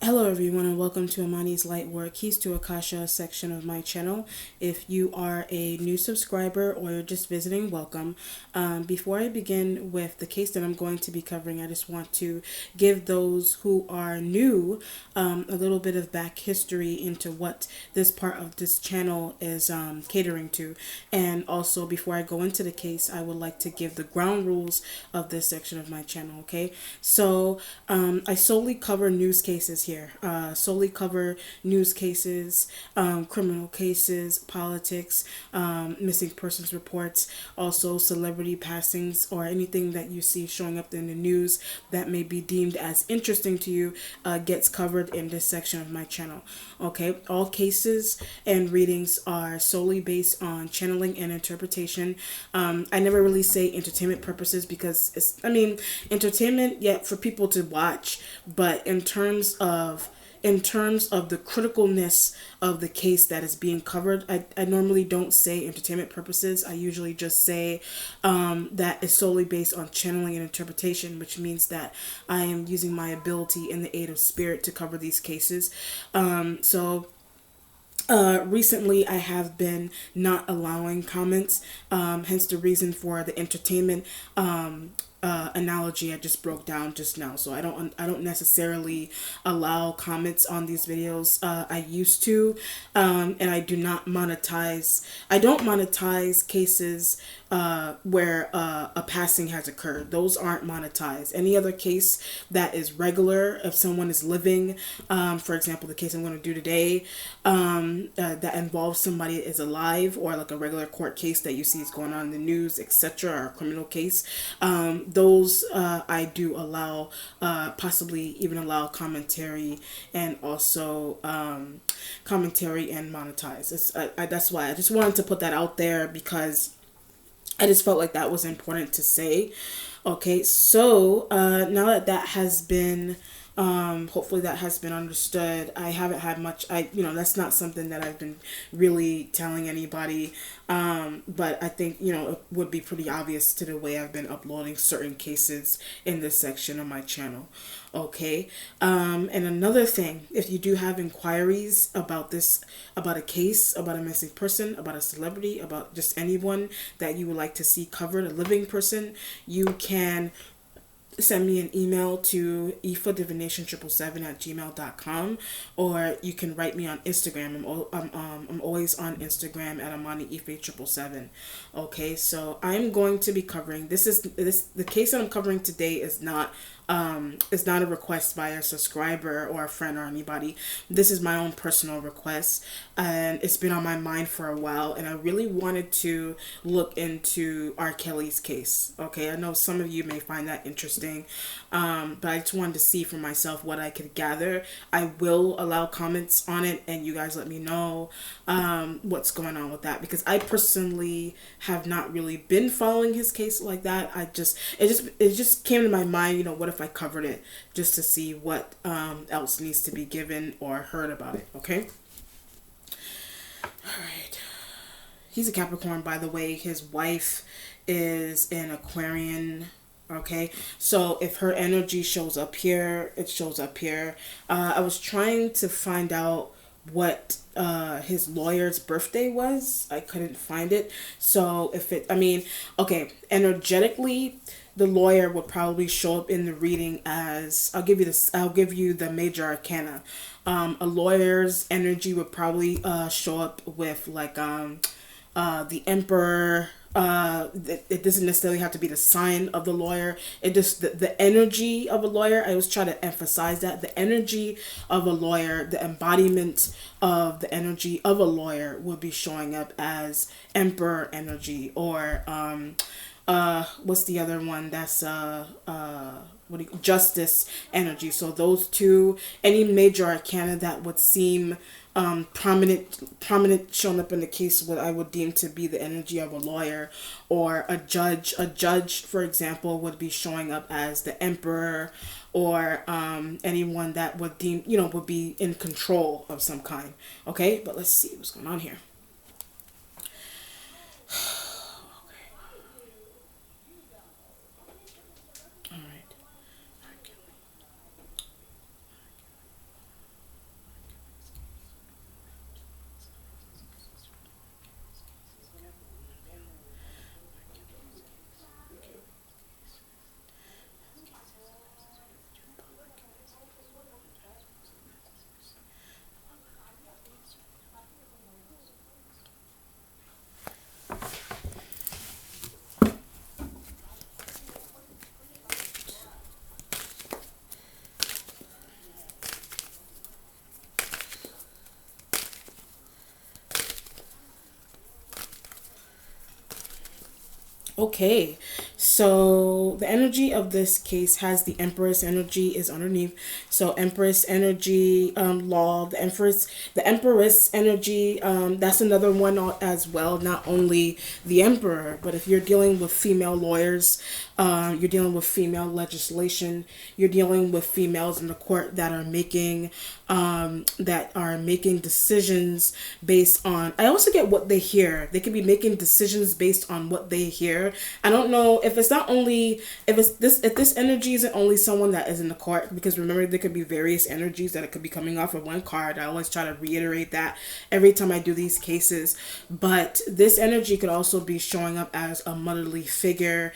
Hello everyone and welcome to Amani's Lightwork Keys to Akasha section of my channel. If you are a new subscriber or you're just visiting, welcome. Before I begin with the case that I'm going to be covering, I just want to give those who are new a little bit of back history into what this part of this channel is catering to. And also, before I go into the case, I would like to give the ground rules of this section of my channel, okay? So I solely cover news cases here. Solely cover news cases, criminal cases, politics, missing persons reports, also celebrity passings, or anything that you see showing up in the news that may be deemed as interesting to you gets covered in this section of my channel. Okay, all cases and readings are solely based on channeling and interpretation. I never really say entertainment purposes because entertainment, yeah, for people to watch, but in terms of the criticalness of the case that is being covered, I normally don't say entertainment purposes. I usually just say that it's solely based on channeling and interpretation, which means that I am using my ability and the aid of spirit to cover these cases. Recently, I have been not allowing comments, hence the reason for the entertainment analogy I just broke down just now. So I don't necessarily allow comments on these videos. I used to, and I do not monetize. I don't monetize cases where a passing has occurred. Those aren't monetized. Any other case that is regular, if someone is living, for example, the case I'm going to do today, that involves somebody is alive, or like a regular court case that you see is going on in the news, etc., or a criminal case, those I do allow, possibly even allow commentary, and also commentary and monetize. That's why I just wanted to put that out there, because I just felt like that was important to say. Okay, so now that that has been, hopefully that has been understood. I haven't had much. That's not something that I've been really telling anybody. But I think it would be pretty obvious to the way I've been uploading certain cases in this section of my channel. Okay. And another thing, if you do have inquiries about this, about a case, about a missing person, about a celebrity, about just anyone that you would like to see covered, a living person, you can send me an email to ifadivination777@gmail.com, or you can write me on Instagram. I'm always on Instagram at amaniife777. Okay, so I'm going to be covering the case that I'm covering today is not a request by a subscriber or a friend or anybody. This is my own personal request, and it's been on my mind for a while, and I really wanted to look into R. Kelly's case. Okay, I know some of you may find that interesting, but I just wanted to see for myself what I could gather. I will allow comments on it, and you guys let me know what's going on with that, because I personally have not really been following his case like that. It just came to my mind, what if I covered it, just to see what else needs to be given or heard about it. Okay, all right. He's a Capricorn, by the way. His wife is an Aquarian. Okay, so if her energy shows up here, it shows up here. I was trying to find out what his lawyer's birthday was. I couldn't find it. So okay, energetically, the lawyer would probably show up in the reading as, I'll give you the major arcana. A lawyer's energy would probably show up with like the emperor. It doesn't necessarily have to be the sign of the lawyer. It just the energy of a lawyer. I always try to emphasize that the energy of a lawyer, the embodiment of the energy of a lawyer, would be showing up as emperor energy, or what's the other one? That's justice energy. So those two, any major arcana that would seem prominent showing up in the case, what I would deem to be the energy of a lawyer, or a judge. A judge, for example, would be showing up as the emperor, or anyone that would deem, would be in control of some kind. Okay, but let's see what's going on here. All right. Okay, so the energy of this case has the Empress energy is underneath. So Empress energy, law, the Empress energy, that's another one as well. Not only the Emperor, but if you're dealing with female lawyers, you're dealing with female legislation, you're dealing with females in the court that are making decisions based on. I also get what they hear. They could be making decisions based on what they hear. I don't know if it's not only if this energy isn't only someone that is in the court, because remember there could be various energies that it could be coming off of one card. I always try to reiterate that every time I do these cases. But this energy could also be showing up as a motherly figure.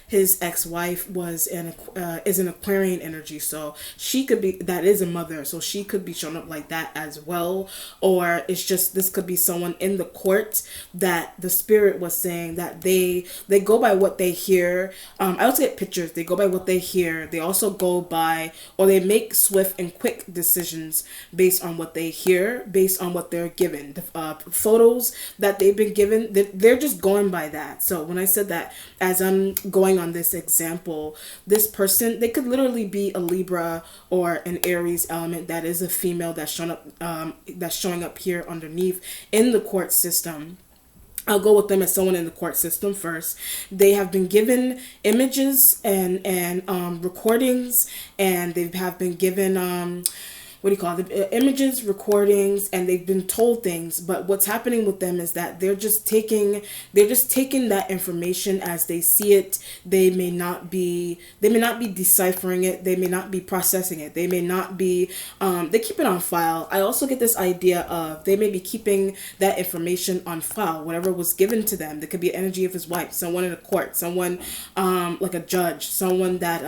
His ex-wife is an Aquarian energy, so she could be, that is a mother, so she could be showing up like that as well. Or it's just, this could be someone in the court that the spirit was saying that they go by what they hear. I also get pictures. They go by what they hear. They also go by, or they make swift and quick decisions based on what they hear, based on what they're given. The photos that they've been given, they're just going by that. So when I said that, as I'm going on this example, this person, they could literally be a Libra or an Aries element that is a female that's showing up here underneath in the court system. I'll go with them as someone in the court system first. They have been given images and recordings, and they have been given what do you call it? Images, recordings, and they've been told things. But what's happening with them is that they're just taking that information as they see it. They may not be deciphering it. They may not be processing it. They may not be they keep it on file. I also get this idea of they may be keeping that information on file, whatever was given to them. There could be energy of his wife, someone in a court, someone like a judge, someone that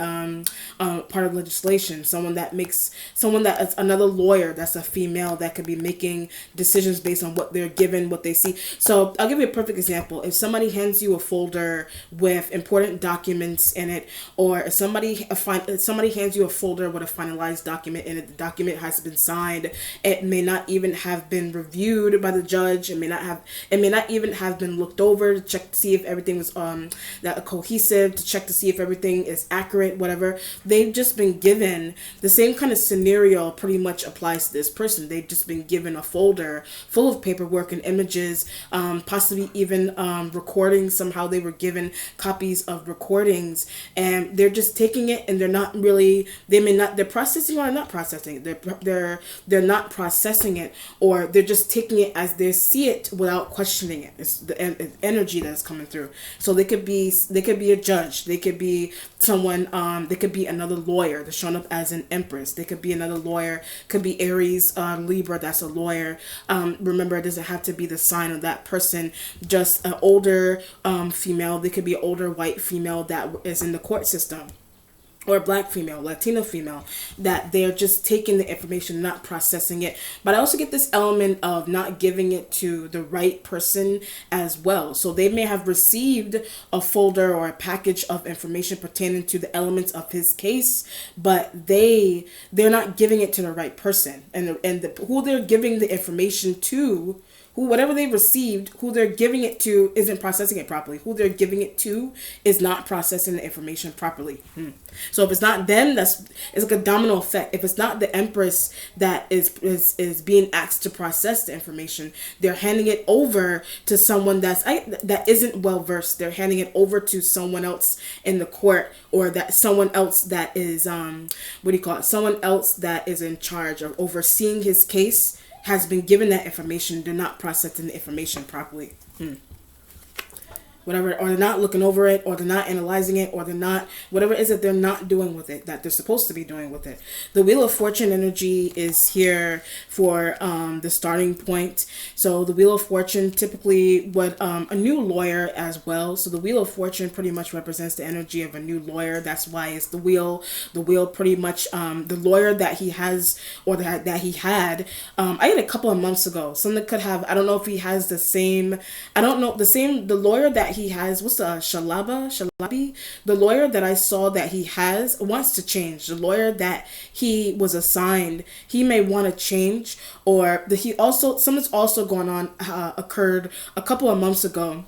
part of legislation, someone that is another lawyer that's a female that could be making decisions based on what they're given, what they see. So I'll give you a perfect example. If somebody hands you a folder with important documents in it, or if somebody hands you a folder with a finalized document in it, the document has been signed, it may not even have been reviewed by the judge, it may not even have been looked over to check to see if everything was cohesive, to check to see if everything is accurate, whatever. They've just been given the same kind of scenario pretty much applies to this person. They've just been given a folder full of paperwork and images, possibly even recordings. Somehow they were given copies of recordings, and they're just taking it, and they're processing or not processing it. They're not processing it, or they're just taking it as they see it without questioning it. It's the energy that's coming through. So they could be a judge, they could be someone, they could be another lawyer that's shown up as an empress, they could be another lawyer, could be Aries, Libra, that's a lawyer. Remember, it doesn't have to be the sign of that person, just an older female. They could be an older white female that is in the court system, or a black female, Latino female, that they're just taking the information, not processing it. But I also get this element of not giving it to the right person as well. So they may have received a folder or a package of information pertaining to the elements of his case, but they're not giving it to the right person. And who they're giving the information to, whatever they received, who they're giving it to isn't processing it properly. Who they're giving it to is not processing the information properly. So if it's not them, it's like a domino effect. If it's not the empress that is being asked to process the information, they're handing it over to someone that isn't well versed. They're handing it over to someone else in the court, or that someone else that is someone else that is in charge of overseeing his case has been given that information. They're not processing the information properly. Whatever, or they're not looking over it, or they're not analyzing it, or they're not, whatever it is that they're not doing with it, that they're supposed to be doing with it. The Wheel of Fortune energy is here for the starting point. So the Wheel of Fortune typically a new lawyer as well. So the Wheel of Fortune pretty much represents the energy of a new lawyer. That's why it's the wheel. The wheel pretty much, the lawyer that he has, or that he had, I had a couple of months ago. Someone could have, I don't know if he has the lawyer that he has, what's the Shalabi? The lawyer that I saw that he has wants to change. The lawyer that he was assigned, he may want to change, or something's also going on, occurred a couple of months ago.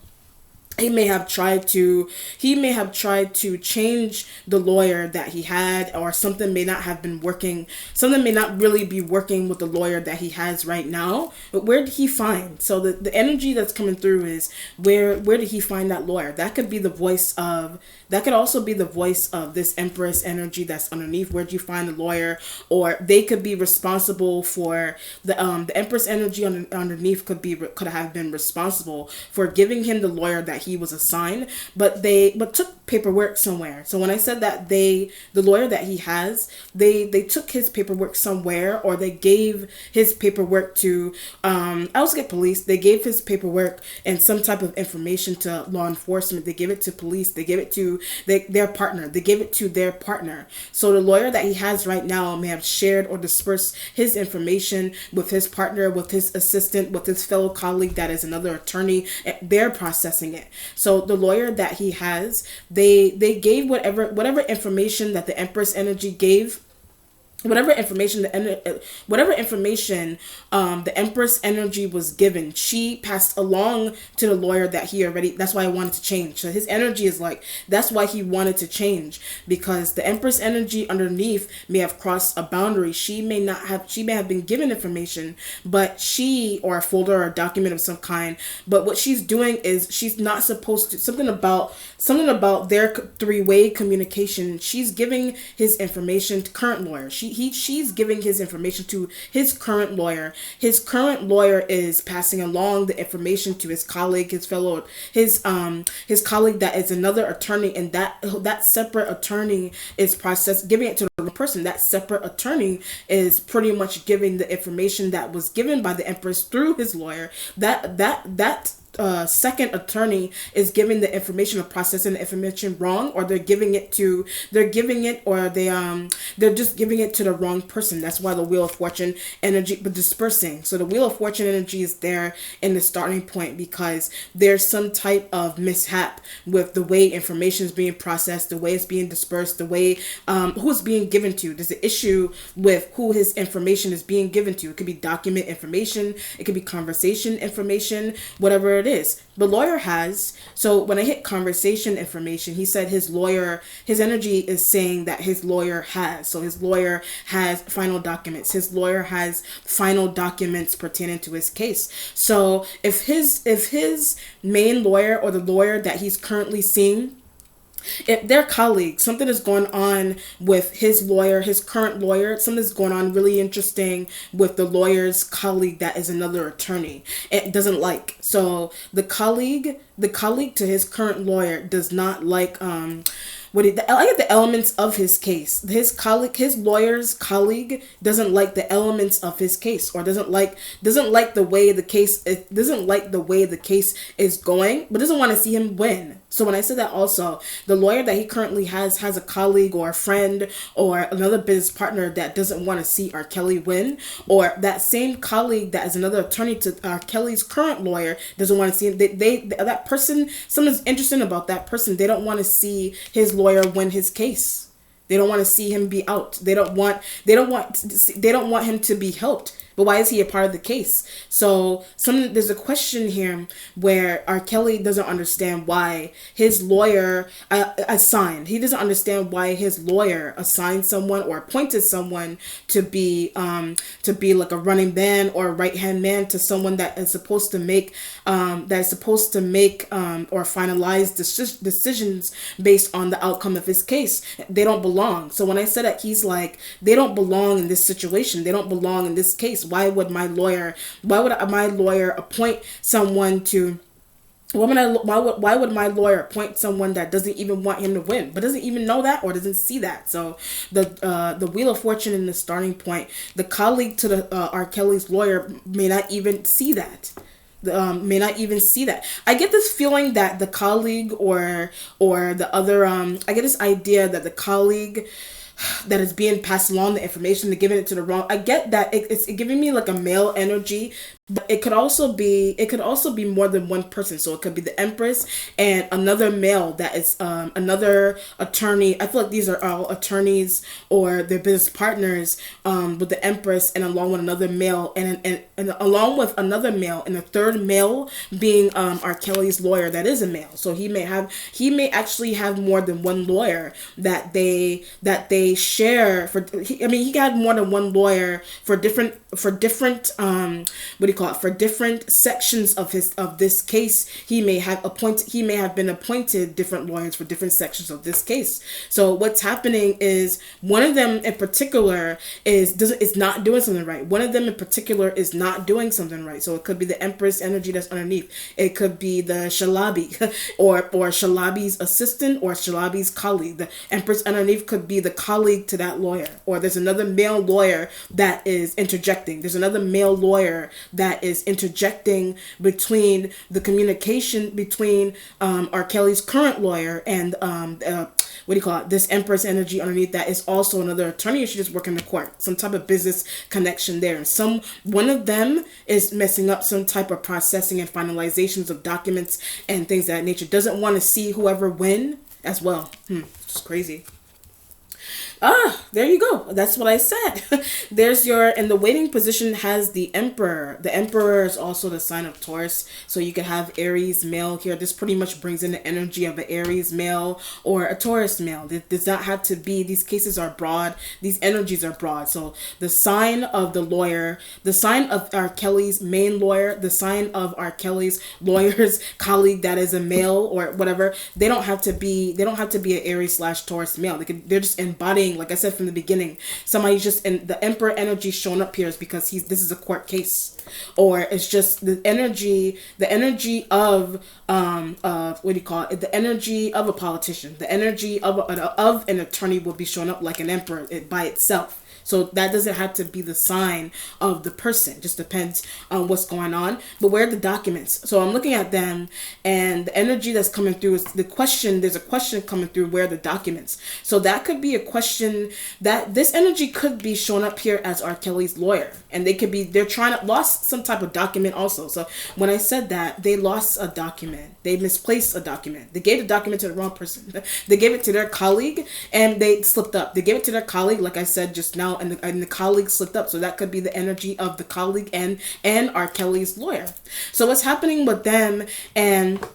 he may have tried to change the lawyer that he had, or something may not have been working, something may not really be working with the lawyer that he has right now. But where did he find, so the energy that's coming through is where did he find that lawyer? That could be the voice of, that could also be the voice of this Empress energy that's underneath. Where'd you find the lawyer? Or they could be responsible for the Empress energy underneath could have been responsible for giving him the lawyer that he was assigned, but took paperwork somewhere. So when I said that the lawyer that he has, they took his paperwork somewhere, or they gave his paperwork to I also get police. They gave his paperwork and some type of information to law enforcement. They gave it to police. They gave it to their partner. They gave it to their partner. So the lawyer that he has right now may have shared or dispersed his information with his partner, with his assistant, with his fellow colleague that is another attorney. They're processing it. So the lawyer that he has, they gave whatever information that the Empress energy gave, whatever information the Empress energy was given, she passed along to the lawyer that he already, that's why I wanted to change. So his energy is like, that's why he wanted to change, because the Empress energy underneath may have crossed a boundary. She may have been given information, but or a folder or a document of some kind, but what she's doing is she's not supposed to, something about their three-way communication. She's giving his information to current lawyer. She's giving his information to his current lawyer. His current lawyer is passing along the information to his colleague, his colleague that is another attorney, and that separate attorney is giving it to the person. That separate attorney is pretty much giving the information that was given by the Empress through his lawyer. That second attorney is giving the information or processing the information wrong, or they're just giving it to the wrong person. That's why the Wheel of Fortune energy, but dispersing. So the Wheel of Fortune energy is there in the starting point because there's some type of mishap with the way information is being processed, the way it's being dispersed, the way who's being given to. There's an issue with who his information is being given to. It could be document information, it could be conversation information, whatever it is. The lawyer has, so when I hit conversation information, he said his energy is saying that his lawyer has. So his lawyer has final documents. His lawyer has final documents pertaining to his case. So if his main lawyer, or the lawyer that he's currently seeing, if their colleagues, something is going on with his lawyer, his current lawyer, something's going on really interesting with the lawyer's colleague that is another attorney, it doesn't like. So the colleague to his current lawyer does not like I get the elements of his case. His lawyer's colleague doesn't like the elements of his case, or doesn't like the way the case is going, but doesn't want to see him win. So when I said that, also the lawyer that he currently has a colleague or a friend or another business partner that doesn't want to see R. Kelly win, or that same colleague that is another attorney to R. Kelly's current lawyer doesn't want to see him. That person, someone's interesting about that person. They don't want to see his lawyer win his case. They don't want to see him be out. They don't want him to be helped. But why is he a part of the case? So there's a question here where R. Kelly doesn't understand why his lawyer assigned. He doesn't understand why his lawyer assigned someone or appointed someone to be like a running man or a right hand man to someone that is supposed to make or finalize decisions based on the outcome of his case. They don't belong. So when I said that, he's like, they don't belong in this situation. They don't belong in this case. Why would my lawyer appoint someone to why would my lawyer appoint someone that doesn't even want him to win, but doesn't even know that or doesn't see that? So the Wheel of Fortune in the starting point, the colleague to the R. Kelly's lawyer may not even see that. I get this feeling that the colleague or the other I get this idea that the colleague that is being passed along the information, they're giving it to the wrong. I get that it's giving me like a male energy, It could also be more than one person. So it could be the Empress and another male that is another attorney. I feel like these are all attorneys or their business partners, with the Empress and along with another male, and along with another male, and the third male being R. Kelly's lawyer that is a male. So he may actually have more than one lawyer that they share for. He got more than one lawyer for different what do you call it, for different sections of this case. He may have been appointed different lawyers for different sections of this case. So what's happening is one of them in particular is not doing something right. One of them in particular is not doing something right. So it could be the Empress energy that's underneath. It could be the Shalabi or Shalabi's assistant or Shalabi's colleague. The Empress underneath could be the colleague to that lawyer. Or there's another male lawyer that is interjecting. There's another male lawyer that is interjecting between the communication between R. Kelly's current lawyer and what do you call it, this Empress energy underneath that is also another attorney, and she just work in the court. Some type of business connection there. And one of them is messing up some type of processing and finalizations of documents and things of that nature. Doesn't want to see whoever win as well. It's crazy. There you go. That's what I said. And the waiting position has the Emperor. The Emperor is also the sign of Taurus. So you could have Aries male here. This pretty much brings in the energy of an Aries male or a Taurus male. It does not have to be, these cases are broad. These energies are broad. So the sign of the lawyer, the sign of R. Kelly's main lawyer, the sign of R. Kelly's lawyer's colleague that is a male or whatever, they don't have to be an Aries/Taurus male. They're just embodying, like I said from the beginning, somebody's just in the Emperor energy showing up here is because this is a court case, or it's just the energy of what do you call it, the energy of a politician, the energy of an attorney will be showing up like an emperor by itself. So that doesn't have to be the sign of the person. It just depends on what's going on. But where are the documents? So I'm looking at them, and the energy that's coming through is the question. There's a question coming through. Where are the documents? So that could be a question that this energy could be showing up here as R. Kelly's lawyer. And they're trying to lost some type of document also. So when I said that, they lost a document. They misplaced a document. They gave the document to the wrong person. They gave it to their colleague and they slipped up. They gave it to their colleague, like I said just now, and the colleague slipped up. So that could be the energy of the colleague and R. Kelly's lawyer. So what's happening with them and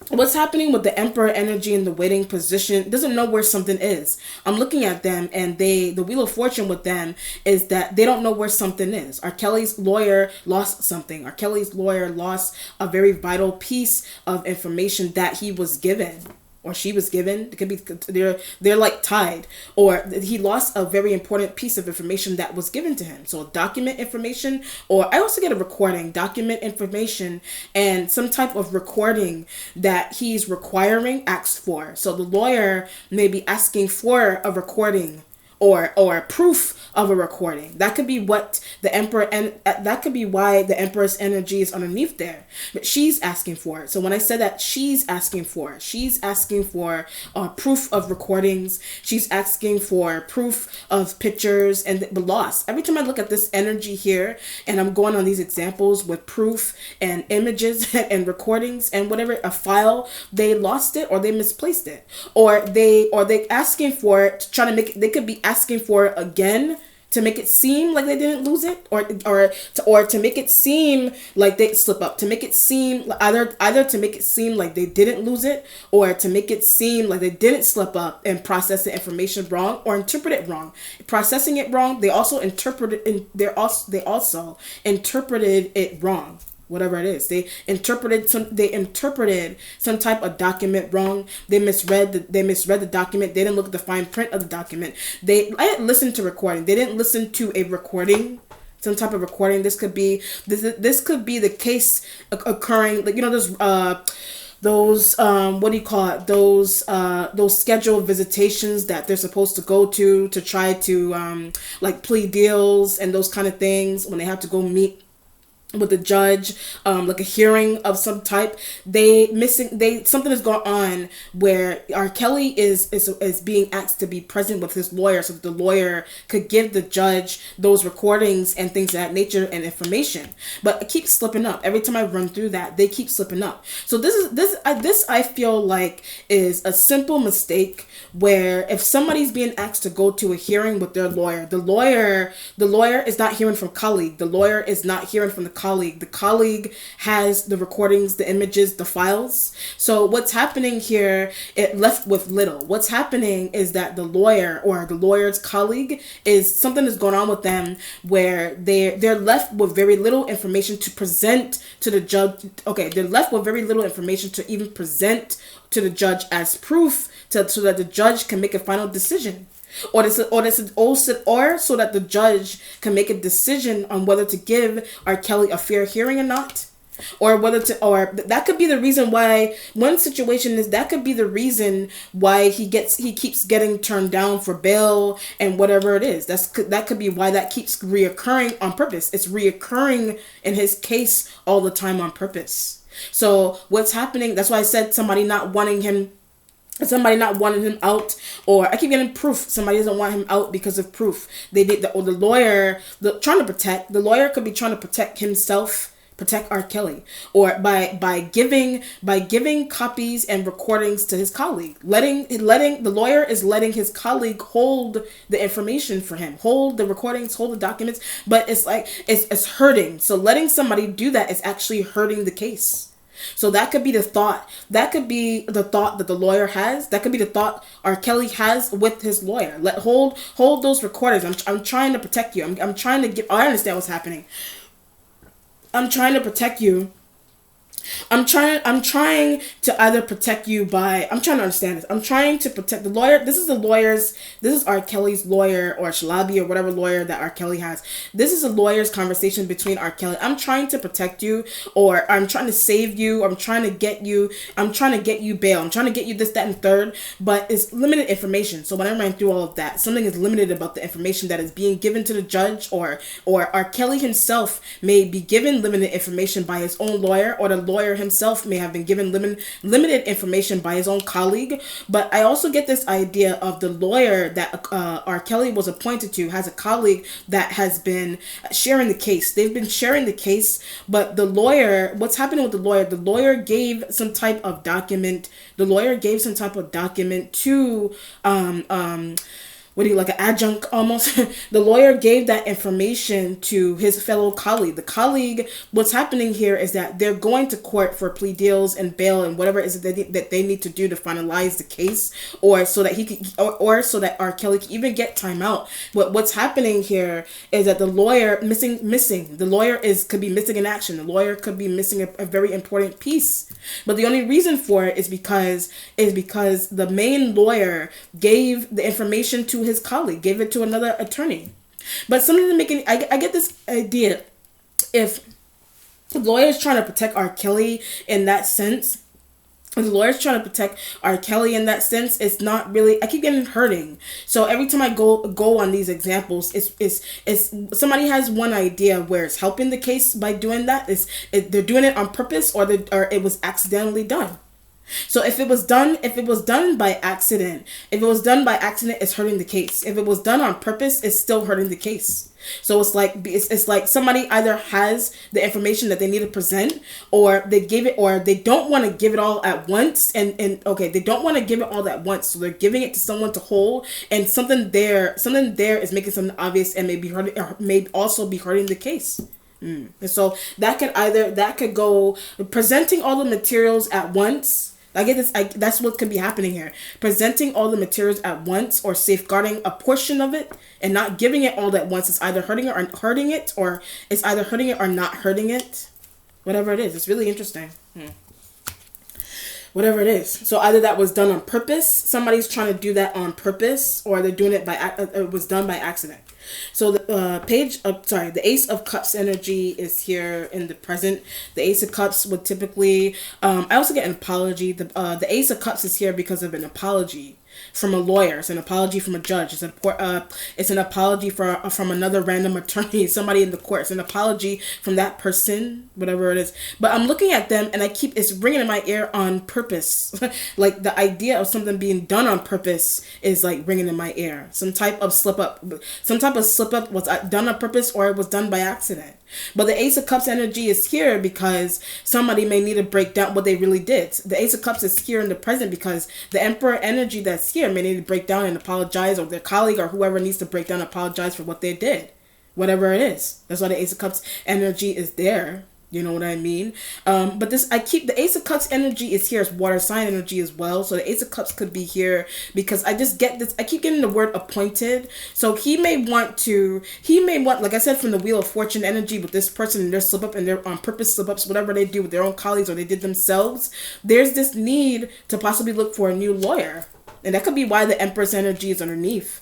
what's happening with the Emperor energy in the waiting position doesn't know where something is. I'm looking at them, and the Wheel of Fortune with them is that they don't know where something is. R. Kelly's lawyer lost something. R. Kelly's lawyer lost a very vital piece of information that he was given. Or she was given. It could be they're like tied, or he lost a very important piece of information that was given to him. So document information, or I also get a recording, document information, and some type of recording that he's requiring asked for. So the lawyer may be asking for a recording or proof of a recording. That could be what the Emperor, and that could be why the Emperor's energy is underneath there. But she's asking for it. So when I said that she's asking for proof of recordings. She's asking for proof of pictures and the loss. Every time I look at this energy here, and I'm going on these examples with proof and images and recordings and whatever, a file, they lost it or they misplaced it, or they asking for it, trying to make it, they could be asking for it again to make it seem like they didn't lose it, or to make it seem like they slip up, to make it seem either to make it seem like they didn't lose it, or to make it seem like they didn't slip up and process the information wrong or interpret it wrong. Processing it wrong, they also interpreted it wrong. Whatever it is, they interpreted some type of document wrong. They misread the document. They didn't look at the fine print of the document. I didn't listen to recording. They didn't listen to a recording, some type of recording. This could be the case occurring, like, those what do you call it, those scheduled visitations that they're supposed to go to try to like plea deals and those kind of things, when they have to go meet with the judge, like a hearing of some type. Something has gone on where R. Kelly is being asked to be present with his lawyer, so that the lawyer could give the judge those recordings and things of that nature and information. But it keeps slipping up. Every time I run through that, they keep slipping up. So this I feel like is a simple mistake, where if somebody's being asked to go to a hearing with their lawyer, the lawyer is not hearing from colleague. The lawyer is not hearing from the colleague. The colleague has the recordings, the images, the files. So what's happening here, it left with little. What's happening is that the lawyer or the lawyer's colleague is something is going on with them where they're left with very little information to present to the judge. Okay, they're left with very little information to even present to the judge as proof so that the judge can make a final decision. Or so that the judge can make a decision on whether to give R. Kelly a fair hearing or not. Or that could be the reason why one situation is, that could be the reason why he keeps getting turned down for bail and whatever it is. That could be why that keeps reoccurring on purpose. It's reoccurring in his case all the time on purpose. So what's happening, that's why I said somebody not wanting him out, or I keep getting proof. Somebody doesn't want him out because of proof. The lawyer could be trying to protect himself, protect R. Kelly, or by giving copies and recordings to his colleague, the lawyer is letting his colleague hold the information for him, hold the recordings, hold the documents, but it's like it's hurting. So letting somebody do that is actually hurting the case. So that could be the thought. That could be the thought that the lawyer has. That could be the thought R. Kelly has with his lawyer. Hold those recordings. I'm trying to protect you. I'm trying to get. I understand what's happening. I'm trying to protect you. I'm trying to either protect you by, I'm trying to understand this. I'm trying to protect the lawyer. This is R. Kelly's lawyer, or Shalabi, or whatever lawyer that R. Kelly has. This is a lawyer's conversation between R. Kelly. I'm trying to protect you, or I'm trying to save you, or I'm trying to get you bail. I'm trying to get you this, that, and third, but it's limited information. So when I ran through all of that, something is limited about the information that is being given to the judge, or R. Kelly himself may be given limited information by his own lawyer, or the lawyer himself may have been given limited information by his own colleague. But I also get this idea of the lawyer that R. Kelly was appointed to has a colleague that has been sharing the case. They've been sharing the case, but the lawyer, what's happening with the lawyer gave some type of document. The lawyer gave some type of document to like an adjunct almost. The lawyer gave that information to his fellow colleague. The colleague, what's happening here is that they're going to court for plea deals and bail and whatever it is that they need to do to finalize the case, or so that he could, or so that R. Kelly can even get time out. But what's happening here is that the lawyer missing. The lawyer could be missing in action. The lawyer could be missing a very important piece. But the only reason for it is because the main lawyer gave the information to his colleague, gave it to another attorney. But something to make it, I get this idea, if the lawyer is trying to protect R. Kelly in that sense, it's not really, I keep getting hurting. So every time I go on these examples, it's somebody has one idea where it's helping the case by doing that. They're doing it on purpose, or it was accidentally done. So if it was done by accident, it's hurting the case. If it was done on purpose, it's still hurting the case. So it's like somebody either has the information that they need to present, or they give it, or they don't want to give it all at once. They don't want to give it all at once, so they're giving it to someone to hold, and something there is making something obvious and may also be hurting the case. And so that could go presenting all the materials at once. I get this. That's what could be happening here. Presenting all the materials at once, or safeguarding a portion of it and not giving it all at once. It's either hurting it or it's either hurting it or not hurting it. Whatever it is, it's really interesting. Whatever it is. So either that was done on purpose, somebody's trying to do that on purpose, or they're doing it it was done by accident. So the Ace of Cups energy is here in the present. The Ace of Cups would typically, I also get an apology. The Ace of Cups is here because of an apology. from a lawyer. It's an apology from a judge. It's an apology from another random attorney, somebody in the court. It's an apology from that person, whatever it is. But I'm looking at them and it's ringing in my ear on purpose. Like the idea of something being done on purpose is like ringing in my ear. Some type of slip up was done on purpose, or it was done by accident. But the Ace of Cups energy is here because somebody may need to break down what they really did. The Ace of Cups is here in the present because the Emperor energy that's here may need to break down and apologize, or their colleague or whoever needs to break down and apologize for what they did. Whatever it is. That's why the Ace of Cups energy is there. You know what I mean? But the Ace of Cups energy is here as water sign energy as well. So the Ace of Cups could be here because I just get this. I keep getting the word appointed. So he may want, like I said, from the Wheel of Fortune energy with this person and their slip up and their on purpose slip ups, whatever they do with their own colleagues or they did themselves, there's this need to possibly look for a new lawyer. And that could be why the Empress energy is underneath.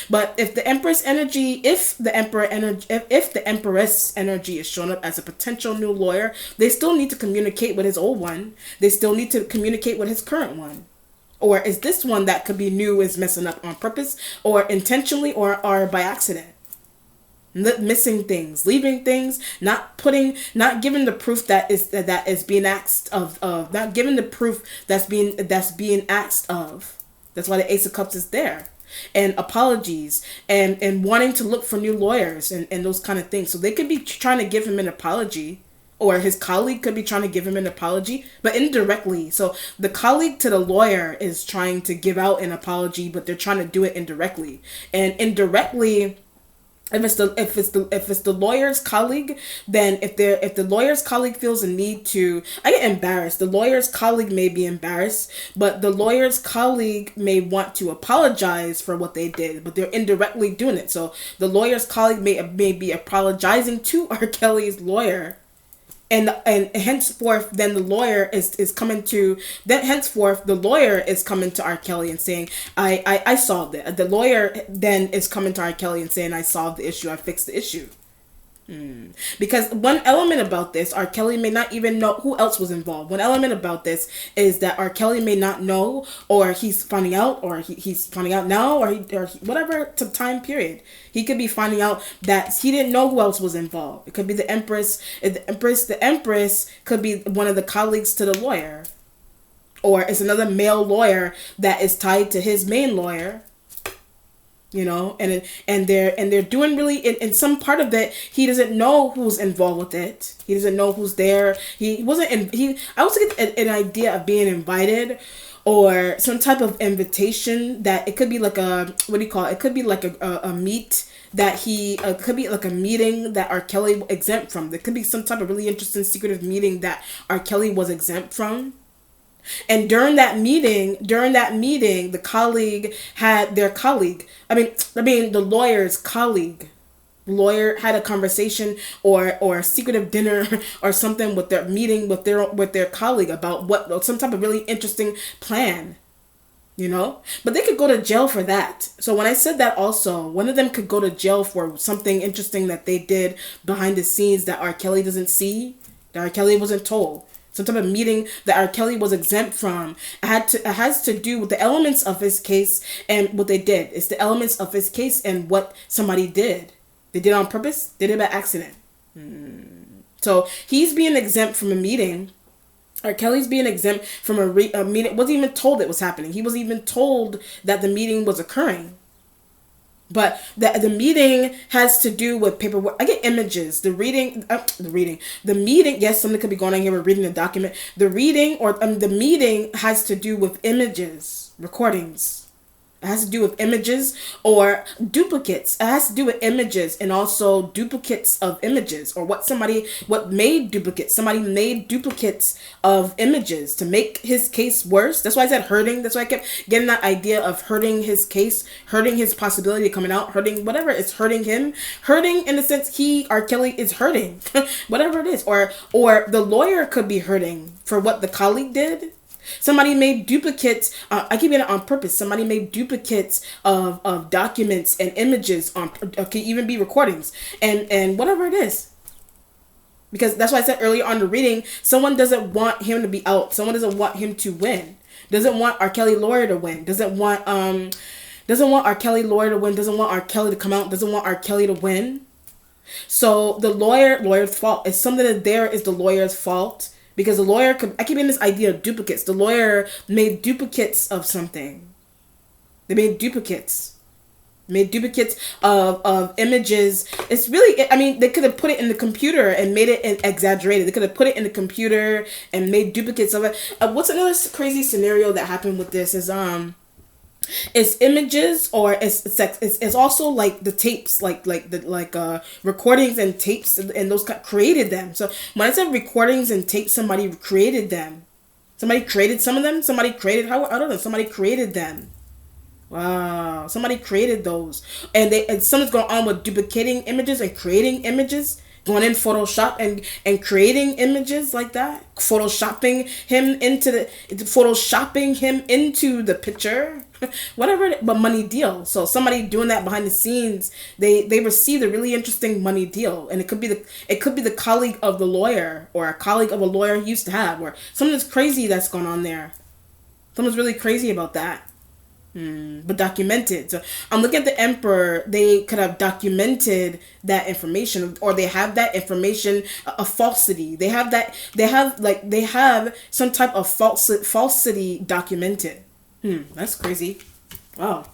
But if the Empress energy, if the Empress energy is shown up as a potential new lawyer, they still need to communicate with his old one. They still need to communicate with his current one. Or is this one that could be new is messing up on purpose or intentionally or by accident? Missing things, leaving things, not giving the proof that is being asked of, not giving the proof that's being asked of. That's why the Ace of Cups is there. And apologies and wanting to look for new lawyers and those kind of things. So they could be trying to give him an apology, or his colleague could be trying to give him an apology, but indirectly. So the colleague to the lawyer is trying to give out an apology, but they're trying to do it indirectly. And indirectly, if it's the lawyer's colleague, then if the lawyer's colleague feels a need to, I get embarrassed. The lawyer's colleague may be embarrassed, but the lawyer's colleague may want to apologize for what they did, but they're indirectly doing it. So the lawyer's colleague may be apologizing to R. Kelly's lawyer. And henceforth, then the lawyer is coming to R. Kelly and saying, I solved it. The lawyer then is coming to R. Kelly and saying, I solved the issue, I fixed the issue. Because one element about this, R. Kelly may not even know who else was involved. One element about this is that R. Kelly may not know, or he's finding out, or he's finding out now, or whatever time period. He could be finding out that he didn't know who else was involved. It could be the Empress. The Empress could be one of the colleagues to the lawyer, or it's another male lawyer that is tied to his main lawyer. You know, and they're doing really in some part of that. He doesn't know who's involved with it. He doesn't know who's there. I also get an idea of being invited, or some type of invitation that it could be like a, what do you call it? It could be like a meet that could be like a meeting that R. Kelly exempt from. There could be some type of really interesting secretive meeting that R. Kelly was exempt from. And during that meeting, the colleague had their colleague. The lawyer's colleague. Lawyer had a conversation or a secretive dinner or something with their meeting with their colleague about some type of really interesting plan. You know, but they could go to jail for that. So when I said that, also one of them could go to jail for something interesting that they did behind the scenes that R. Kelly doesn't see, that R. Kelly wasn't told. Some type of meeting that R. Kelly was exempt from. It has to do with the elements of his case and what they did. It's the elements of his case and what somebody did. They did it on purpose. They did it by accident. So he's being exempt from a meeting. R. Kelly's being exempt from a meeting. Wasn't even told it was happening. He wasn't even told that the meeting was occurring. But the meeting has to do with paperwork. I get images. The meeting. Yes, something could be going on here. We're reading the document. The reading or the meeting has to do with images, recordings. It has to do with images or duplicates. It has to do with images and also duplicates of images, or what made duplicates. Somebody made duplicates of images to make his case worse. That's why I said hurting. That's why I kept getting that idea of hurting his case, hurting his possibility of coming out, hurting whatever. It's hurting him. Hurting in the sense R. Kelly is hurting. Whatever it is. Or the lawyer could be hurting for what the colleague did. Somebody made duplicates. I keep it on purpose. Somebody made duplicates of documents and images can even be recordings and whatever it is. Because that's why I said earlier on the reading, someone doesn't want him to be out. Someone doesn't want him to win. Doesn't want R. Kelly lawyer to win. Doesn't want R. Kelly lawyer to win. Doesn't want R. Kelly to come out. Doesn't want R. Kelly to win. So the lawyer's fault. It's something that there is the lawyer's fault. Because the lawyer could, I keep getting this idea of duplicates. The lawyer made duplicates of something. They made duplicates. Of images. It's really, I mean, they could have put it in the computer and made it exaggerated. They could have put it in the computer and made duplicates of it. What's another crazy scenario that happened with this is, it's images, or it's also like the tapes, like recordings and tapes, and those created them. So when I said recordings and tapes, somebody created them. Somebody created some of them. Somebody created, how, I don't know, somebody created them. Wow, somebody created those, and something's going on with duplicating images and creating images, going in Photoshop and creating images like that, photoshopping him into the picture, whatever. But money deal. So somebody doing that behind the scenes, they received a really interesting money deal, and it could be the colleague of the lawyer, or a colleague of a lawyer he used to have, or something that's crazy that's going on there. Something's really crazy about that. But documented. So I'm looking at the Emperor. They could have documented that information, or they have that information a falsity. They have some type of falsity documented. That's crazy. Wow.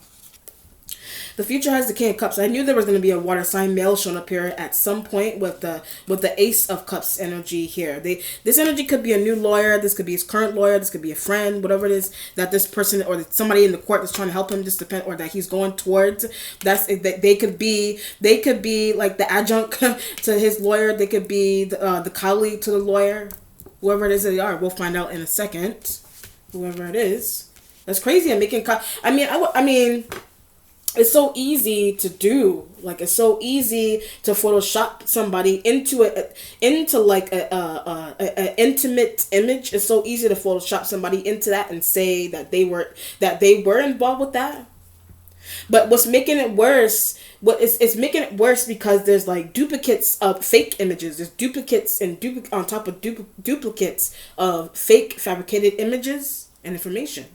The future has the King of Cups. I knew there was going to be a water sign male showing up here at some point with the Ace of Cups energy here. This energy could be a new lawyer. This could be his current lawyer. This could be a friend. Whatever it is that this person or somebody in the court is trying to help him. Just depend, or that he's going towards. They could be like the adjunct to his lawyer. They could be the colleague to the lawyer. Whoever it is that they are, we'll find out in a second. Whoever it is, that's crazy. I'm making. I mean. It's so easy to do. Like, it's so easy to Photoshop somebody into a intimate image. It's so easy to Photoshop somebody into that and say that they were involved with that. But what's making it worse? It's making it worse because there's like duplicates of fake images. There's duplicates and on top of duplicates of fake fabricated images and information.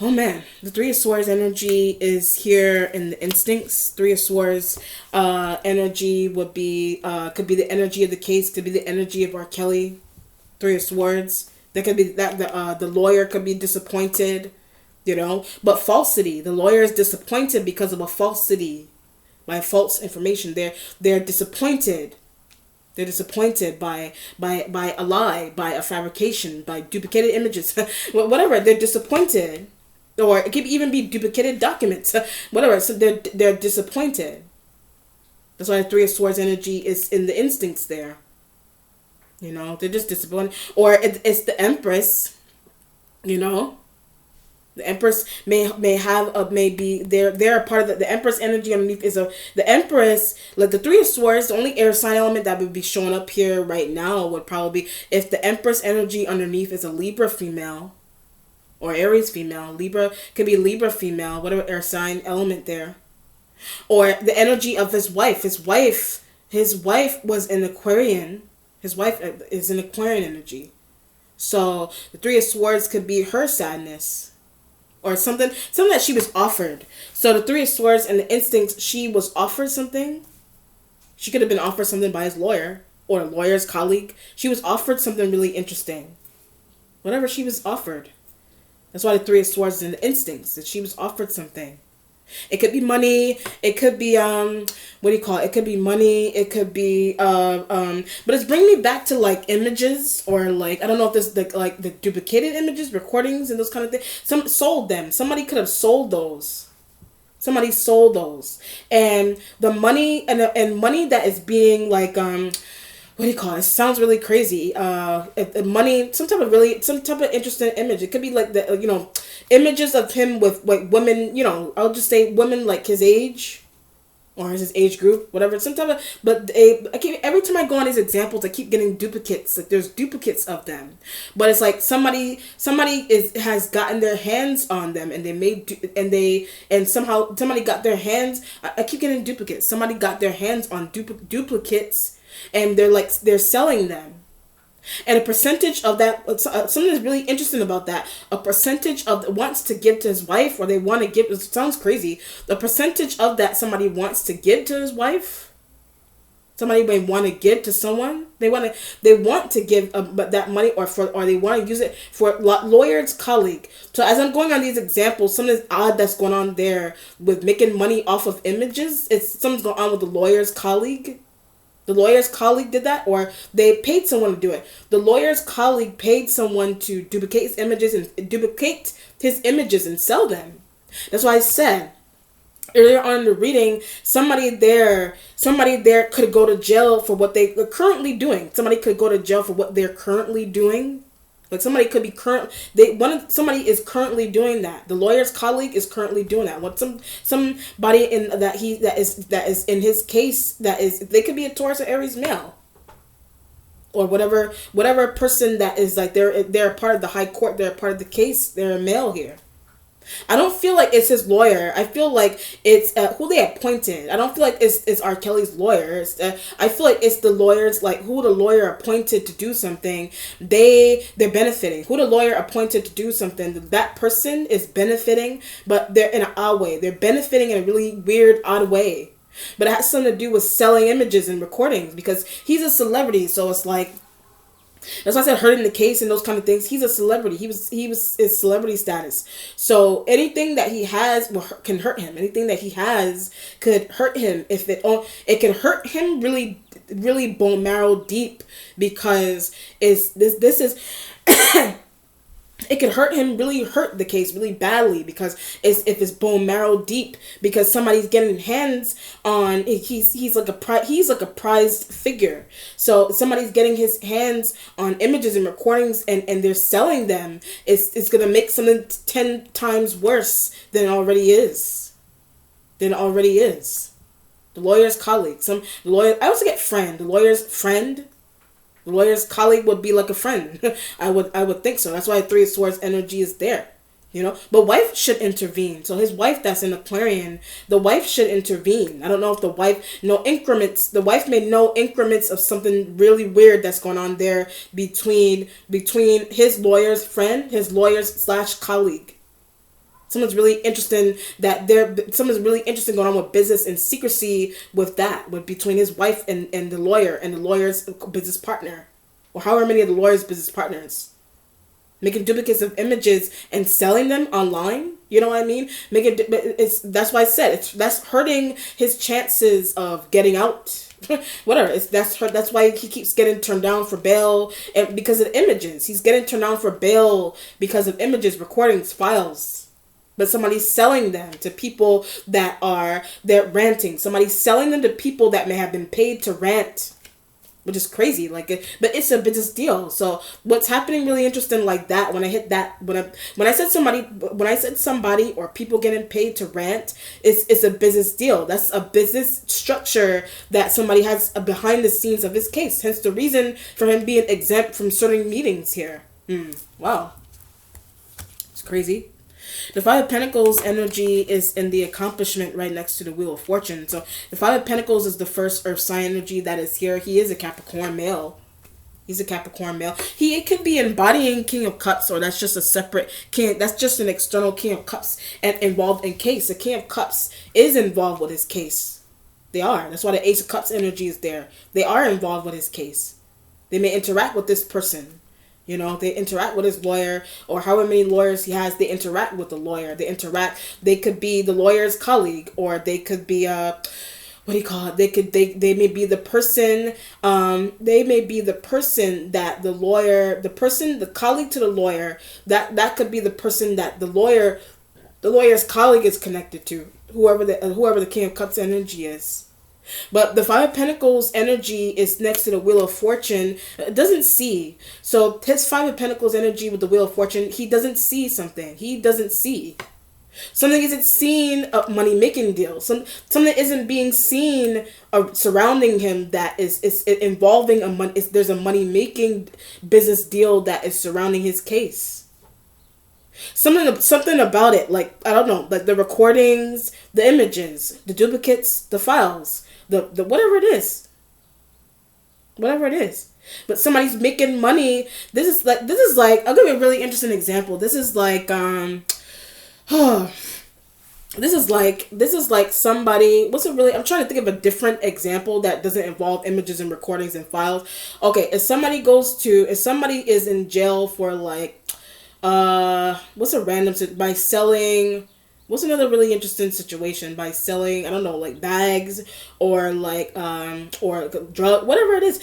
Oh man, the Three of Swords energy is here in the instincts. Three of Swords energy would be could be the energy of the case, could be the energy of R. Kelly. Three of Swords. There could be that the lawyer could be disappointed, but falsity. The lawyer is disappointed because of a falsity, by false information. They're disappointed. They're disappointed by a lie, by a fabrication, by duplicated images, whatever. They're disappointed. Or it could even be duplicated documents, whatever. So they're disappointed. That's why the Three of Swords energy is in the instincts there. They're just disappointed. Or it's the Empress. The Empress may have they're a part of the Empress energy underneath is the Empress, like the Three of Swords. The only air sign element that would be showing up here right now would probably be if the Empress energy underneath is a Libra female. Or Aries female. Libra could be Libra female, whatever air sign element there. Or the energy of his wife. His wife was an Aquarian. His wife is an Aquarian energy. So the Three of Swords could be her sadness. Or something that she was offered. So the Three of Swords and the instincts, she was offered something. She could have been offered something by his lawyer. Or a lawyer's colleague. She was offered something really interesting. Whatever she was offered. That's why the Three of Swords is in the instincts, that she was offered something. It could be money. It could be what do you call it? It could be money. It could be but it's bringing me back to like images, or like I don't know if this the duplicated images, recordings, and those kind of things. Some sold them. Somebody could have sold those. Somebody sold those, and the money and money that is being like what do you call it? It sounds really crazy. Money, some type of interesting image. It could be like the images of him with like women. I'll just say women like his age, or his age group, whatever. Some type of. But every time I go on these examples, I keep getting duplicates. Like there's duplicates of them, but it's like somebody has gotten their hands on them, and somehow somebody got their hands. I keep getting duplicates. Somebody got their hands on duplicates. And they're selling them. And a percentage of that, something that's really interesting about that, a percentage of wants to give to his wife, or they want to give, it sounds crazy, the percentage of that somebody wants to give to his wife, somebody may want to give to someone, they want to give but that money, or they want to use it for lawyer's colleague. So as I'm going on these examples, something's odd that's going on there with making money off of images. Something's going on with the lawyer's colleague. The lawyer's colleague did that, or they paid someone to do it. The lawyer's colleague paid someone to duplicate his images and sell them. That's why I said earlier on in the reading, somebody there could go to jail for what they are currently doing. Somebody could go to jail for what they're currently doing. Like somebody could be somebody is currently doing that. The lawyer's colleague is currently doing that. What somebody in that is in his case, they could be a Taurus or Aries male, or whatever person that is, like, they're a part of the high court, they're a part of the case, they're a male here. I don't feel like it's his lawyer. I feel like it's who they appointed. I don't feel like it's R. Kelly's lawyer. I feel like it's the lawyers, like who the lawyer appointed to do something. They're benefiting. Who the lawyer appointed to do something. That person is benefiting, but they're in an odd way. They're benefiting in a really weird, odd way. But it has something to do with selling images and recordings, because he's a celebrity. So it's like, that's why I said hurting the case and those kind of things. He's a celebrity. He was his celebrity status. So anything that he has can hurt him. Anything that he has could hurt him. It can hurt him really, really bone marrow deep, because this is it could hurt him, really hurt the case really badly, because if it's bone marrow deep, because somebody's getting hands on, he's like a prized figure. So somebody's getting his hands on images and recordings, and they're selling them. It's gonna make something 10 times worse than it already is. The lawyer's colleague, I also get friend. The lawyer's friend. The lawyer's colleague would be like a friend. I would think so. That's why Three of Swords energy is there. But wife should intervene. So his wife that's in Aquarian, the wife should intervene. I don't know if the wife made no increments of something really weird that's going on there between his lawyer's friend, his lawyer's / colleague. Something's really interesting going on with business and secrecy with between his wife and the lawyer and the lawyer's business partner, or however many of the lawyer's business partners, making duplicates of images and selling them online. You know what I mean? That's why I said that's hurting his chances of getting out. Whatever. That's why he keeps getting turned down for bail, and because of images, he's getting turned down for bail because of images, recordings, files. But somebody's selling them to people they're ranting. Somebody's selling them to people that may have been paid to rant, which is crazy. But it's a business deal. So what's happening really interesting like that, when I hit that, when I said somebody or people getting paid to rant, it's a business deal. That's a business structure that somebody has behind the scenes of his case. Hence the reason for him being exempt from certain meetings here. Wow. It's crazy. The Five of Pentacles energy is in the accomplishment right next to the Wheel of Fortune. So the Five of Pentacles is the first earth sign energy that is here. He is a Capricorn male. He's a Capricorn male. It could be embodying King of Cups, or that's just a separate king. That's just an external King of Cups and involved in case. The King of Cups is involved with his case. They are. That's why the Ace of Cups energy is there. They are involved with his case. They may interact with this person. They interact with his lawyer, or however many lawyers he has, they interact with the lawyer. They could be the lawyer's colleague, or they could be what do you call it? They may be the person, that the colleague to the lawyer, that could be the person that the lawyer's colleague is connected to, whoever the King of Cups energy is. But the Five of Pentacles energy is next to the Wheel of Fortune. It doesn't see. So his Five of Pentacles energy with the Wheel of Fortune, he doesn't see something. He doesn't see. Something isn't seen, a money-making deal. Something isn't being seen surrounding him that is involving there's a money-making business deal that is surrounding his case. Something about it, like, I don't know, like the recordings, the images, the duplicates, the files, the whatever it is. whatever it is. But somebody's making money. This is like I'll give you a really interesting example. This is like this is like somebody, I'm trying to think of a different example that doesn't involve images and recordings and files. Okay, if somebody is in jail for like by selling, what's another really interesting situation, by selling, I don't know, like bags or like or drug, whatever it is,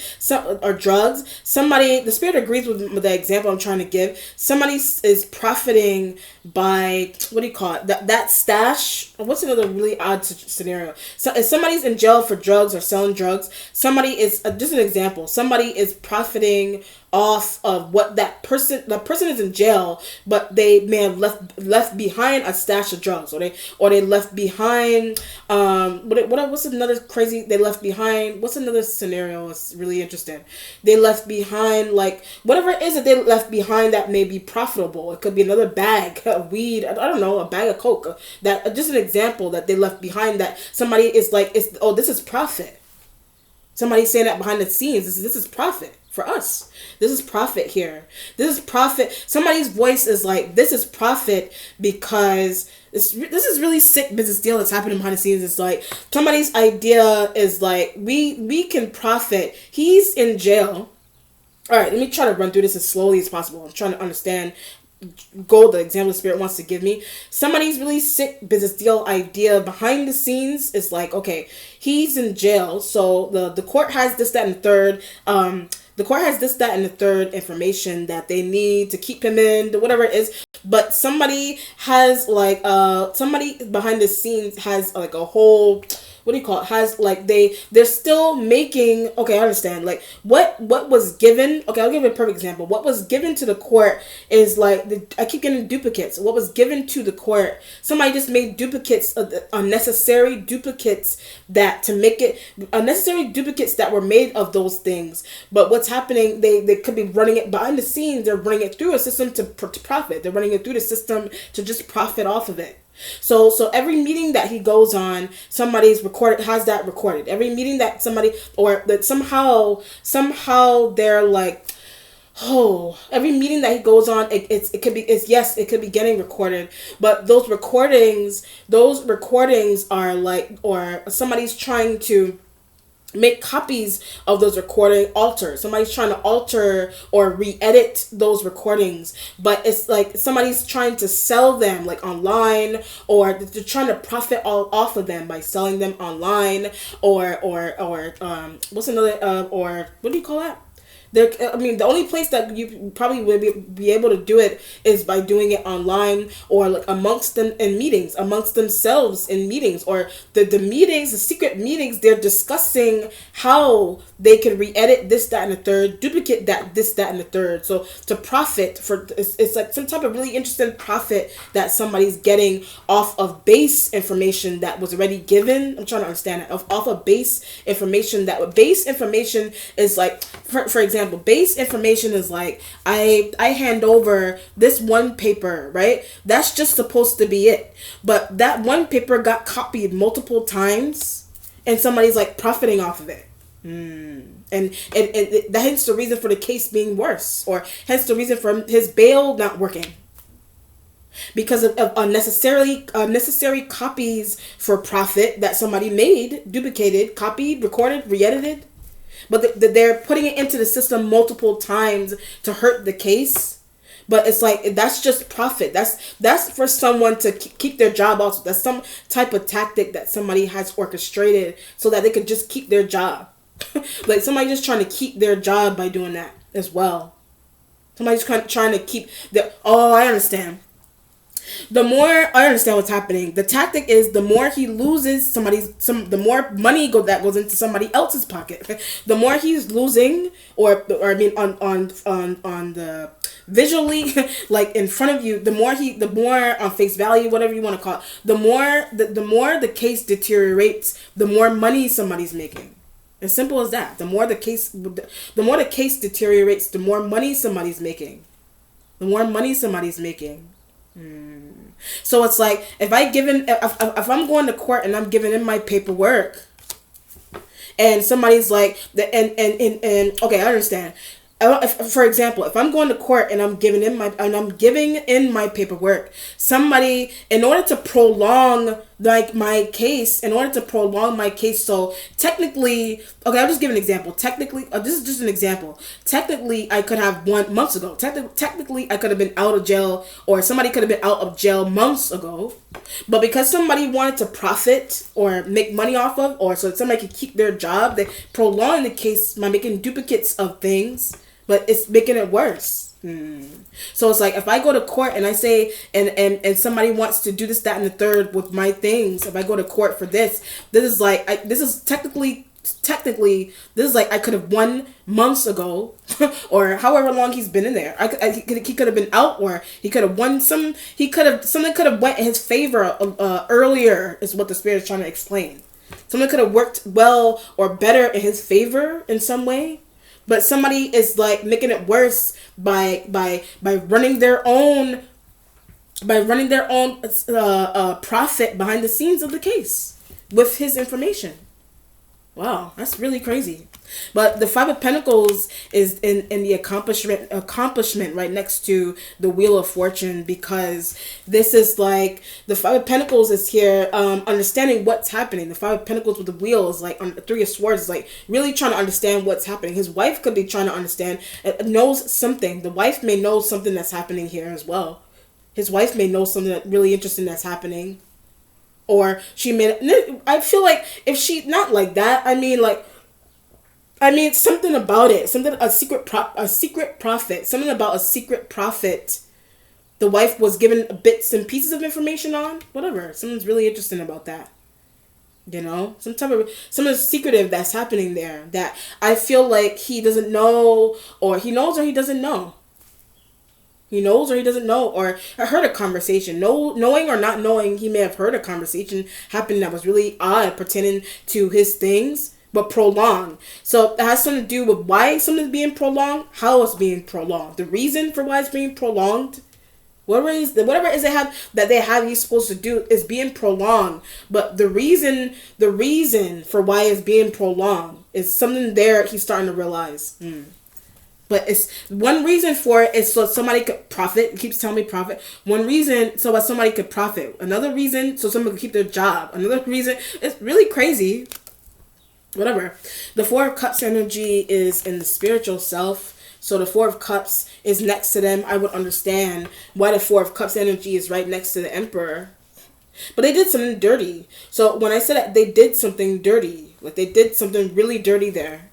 or drugs. Somebody, the spirit agrees with the example I'm trying to give. Somebody is profiting by, what do you call it, that stash. What's another really odd scenario? So if somebody's in jail for drugs or selling drugs, somebody is just an example, somebody is profiting off of what the person is in jail, but they may have left behind a stash of drugs, or they left behind what's another crazy, they left behind, what's another scenario? It's really interesting. They left behind, like, whatever it is that they left behind that may be profitable. It could be another bag of weed, I don't know, a bag of coke. That just an example that they left behind, that somebody is like, this is profit. Somebody's saying that behind the scenes, this is profit for us. This is profit here. This is profit. Somebody's voice is like, this is profit because this is really sick business deal that's happening behind the scenes. It's like somebody's idea is like, we can profit. He's in jail. All right, let me try to run through this as slowly as possible. I'm trying to understand the example the spirit wants to give me. Somebody's really sick business deal idea behind the scenes is like, okay, he's in jail, so the court has this, that, and the third. The court has this, that, and the third information that they need to keep him in, whatever it is. But somebody has like somebody behind the scenes has like a whole, what do you call it, has like they're still making, okay, I understand, like what was given, okay, I'll give you a perfect example. What was given to the court is like, I keep getting duplicates. What was given to the court, somebody just made duplicates, unnecessary duplicates that to make it, unnecessary duplicates that were made of those things. But what's happening, they could be running it behind the scenes, they're running it through a system to profit. They're running it through the system to just profit off of it. So every meeting that he goes on, somebody's recorded, has that recorded. Every meeting that somebody, or that somehow they're like, oh, every meeting that he goes on, it could be getting recorded. But those recordings are like, or somebody's trying to make copies of those recording, somebody's trying to alter or re-edit those recordings, but it's like somebody's trying to sell them like online, or they're trying to profit all off of them by selling them online, or what's another or what do you call that? The only place that you probably would be able to do it is by doing it online, or like amongst them in meetings, amongst themselves in meetings, or the meetings, the secret meetings, they're discussing how they can re-edit this, that, and the third, duplicate that, this, that, and the third. So to profit it's like some type of really interesting profit that somebody's getting off of base information that was already given. I'm trying to understand it. Off of base information is like, for example, base information is like, I hand over this one paper, right? That's just supposed to be it. But that one paper got copied multiple times, and somebody's like profiting off of it. And that hence the reason for the case being worse, or hence the reason for his bail not working. Because of unnecessary copies for profit that somebody made, duplicated, copied, recorded, re-edited. But they're putting it into the system multiple times to hurt the case. But it's like, that's just profit. That's for someone to keep their job also. That's some type of tactic that somebody has orchestrated so that they could just keep their job. Like somebody just trying to keep their job by doing that as well. Somebody's trying to keep I understand. The more I understand what's happening, the tactic is the more he loses the more money that goes into somebody else's pocket. The more he's losing, or I mean on the visually, like in front of you, the more on face value, whatever you want to call it, the more the case deteriorates, the more money somebody's making. As simple as that. The more the case deteriorates, the more money somebody's making. So it's like, if I'm going to court and I'm giving in my paperwork, and somebody's like the and okay, I understand. For example, if I'm going to court and I'm giving in my paperwork, somebody, in order to prolong like my case, so technically, okay, I'll just give an example. Technically, this is just an example. Technically, I could have won months ago. Technically, I could have been out of jail, or somebody could have been out of jail months ago, but because somebody wanted to profit or make money off of, or so somebody could keep their job, they prolong the case by making duplicates of things. But it's making it worse. So it's like, if I go to court and I say, and somebody wants to do this, that, and the third with my things, if I go to court for this is like, this is technically, this is like I could have won months ago, or however long he's been in there. He could have been out, or he could have won something could have went in his favor earlier, is what the spirit is trying to explain. Something could have worked well or better in his favor in some way. But somebody is like making it worse by running their own profit behind the scenes of the case with his information. Wow, that's really crazy. But the Five of Pentacles is in the accomplishment right next to the Wheel of Fortune, because this is like, the Five of Pentacles is here understanding what's happening. The Five of Pentacles with the Wheel is like on the Three of Swords, is like really trying to understand what's happening. His wife could be trying to understand, knows something. The wife may know something that's happening here as well. His wife may know something that really interesting that's happening. Or she may, I feel like if she, not like that, something about it, a secret prophet, something about a secret prophet. The wife was given bits and pieces of information on, whatever. Something's really interesting about that. You know, something secretive that's happening there that I feel like he doesn't know, or he knows, or he doesn't know. He knows or he doesn't know, or I heard a conversation. Knowing or not knowing, he may have heard a conversation happen that was really odd pertaining to his things, but prolonged. So it has something to do with why something's being prolonged, how it's being prolonged, the reason for why it's being prolonged. Whatever it is that they have he's supposed to do is being prolonged. But the reason for why it's being prolonged is something there he's starting to realize. But it's one reason for it is so somebody could profit. It keeps telling me profit. One reason so that somebody could profit. Another reason so somebody could keep their job. Another reason, it's really crazy. Whatever. The Four of Cups energy is in the spiritual self. So the Four of Cups is next to them. I would understand why the Four of Cups energy is right next to the Emperor. But they did something dirty. So when I said that they did something dirty, like they did something really dirty there.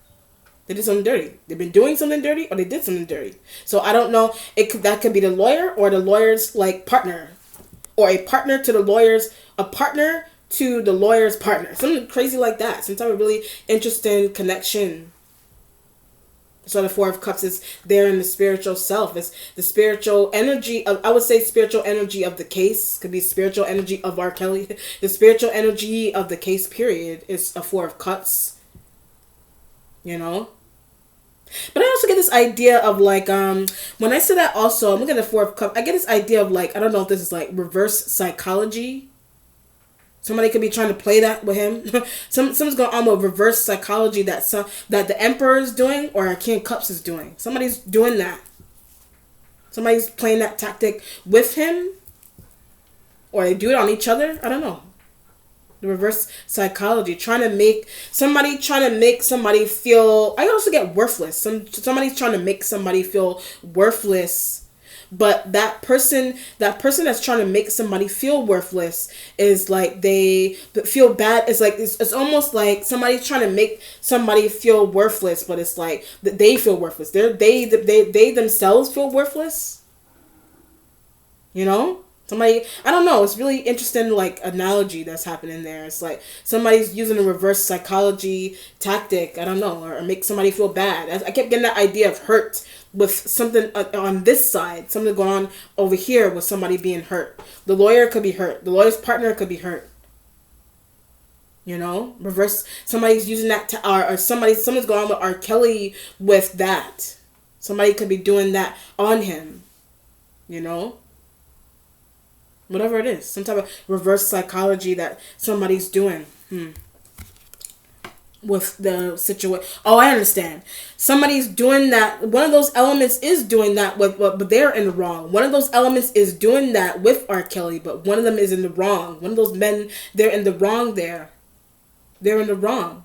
They did something dirty. They've been doing something dirty, or they did something dirty. So I don't know. That could be the lawyer, or the lawyer's like partner, or a partner to the lawyer's partner. Something crazy like that. Some type of really interesting connection. So the Four of Cups is there in the spiritual self. It's the spiritual energy of, I would say spiritual energy of the case. Could be spiritual energy of R. Kelly. The spiritual energy of the case period is a Four of Cups. You know? But I also get this idea of like, when I say that also, I'm looking at the Four of Cups, I get this idea of like, I don't know if this is like reverse psychology. Somebody could be trying to play that with him. Someone's going on with reverse psychology that the Emperor is doing, or King of Cups is doing. Somebody's doing that. Somebody's playing that tactic with him, or they do it on each other. I don't know. The reverse psychology, trying to make somebody feel. I also get worthless. Somebody's trying to make somebody feel worthless. But that person that's trying to make somebody feel worthless is like they feel bad. It's like it's almost like somebody's trying to make somebody feel worthless, but it's like they feel worthless. They themselves feel worthless. You know? Somebody, I don't know, it's really interesting like analogy that's happening there. It's like somebody's using a reverse psychology tactic, I don't know, or make somebody feel bad. I kept getting that idea of hurt with something on this side, something going on over here with somebody being hurt. The lawyer could be hurt. The lawyer's partner could be hurt. You know, reverse, somebody's using that or someone's going on with R. Kelly with that. Somebody could be doing that on him. You know? Whatever it is, some type of reverse psychology that somebody's doing. with the situation. Oh, I understand. Somebody's doing that. One of those elements is doing that but they're in the wrong. One of those elements is doing that with R. Kelly, but one of them is in the wrong. One of those men, they're in the wrong there. They're in the wrong.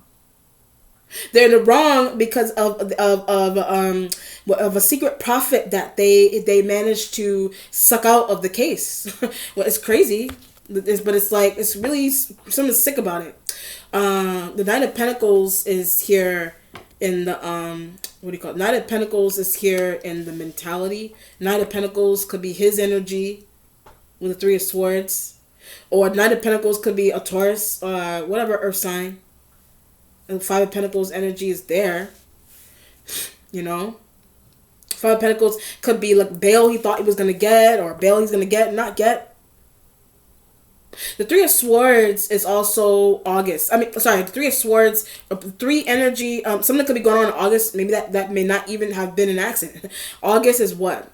They're in the wrong because of a secret profit that they managed to suck out of the case. Well, it's crazy, but it's like, it's really something sick about it. The Knight of Pentacles is here in the what do you call it? Knight of Pentacles is here in the mentality. Knight of Pentacles could be his energy with the Three of Swords, or Knight of Pentacles could be a Taurus, whatever earth sign. And Five of Pentacles energy is there. You know? Five of Pentacles could be like bail he thought he was going to get, or bail he's going to get, not get. The Three of Swords is also August. The Three of Swords, three energy, something could be going on in August. Maybe that may not even have been an accident. August is what?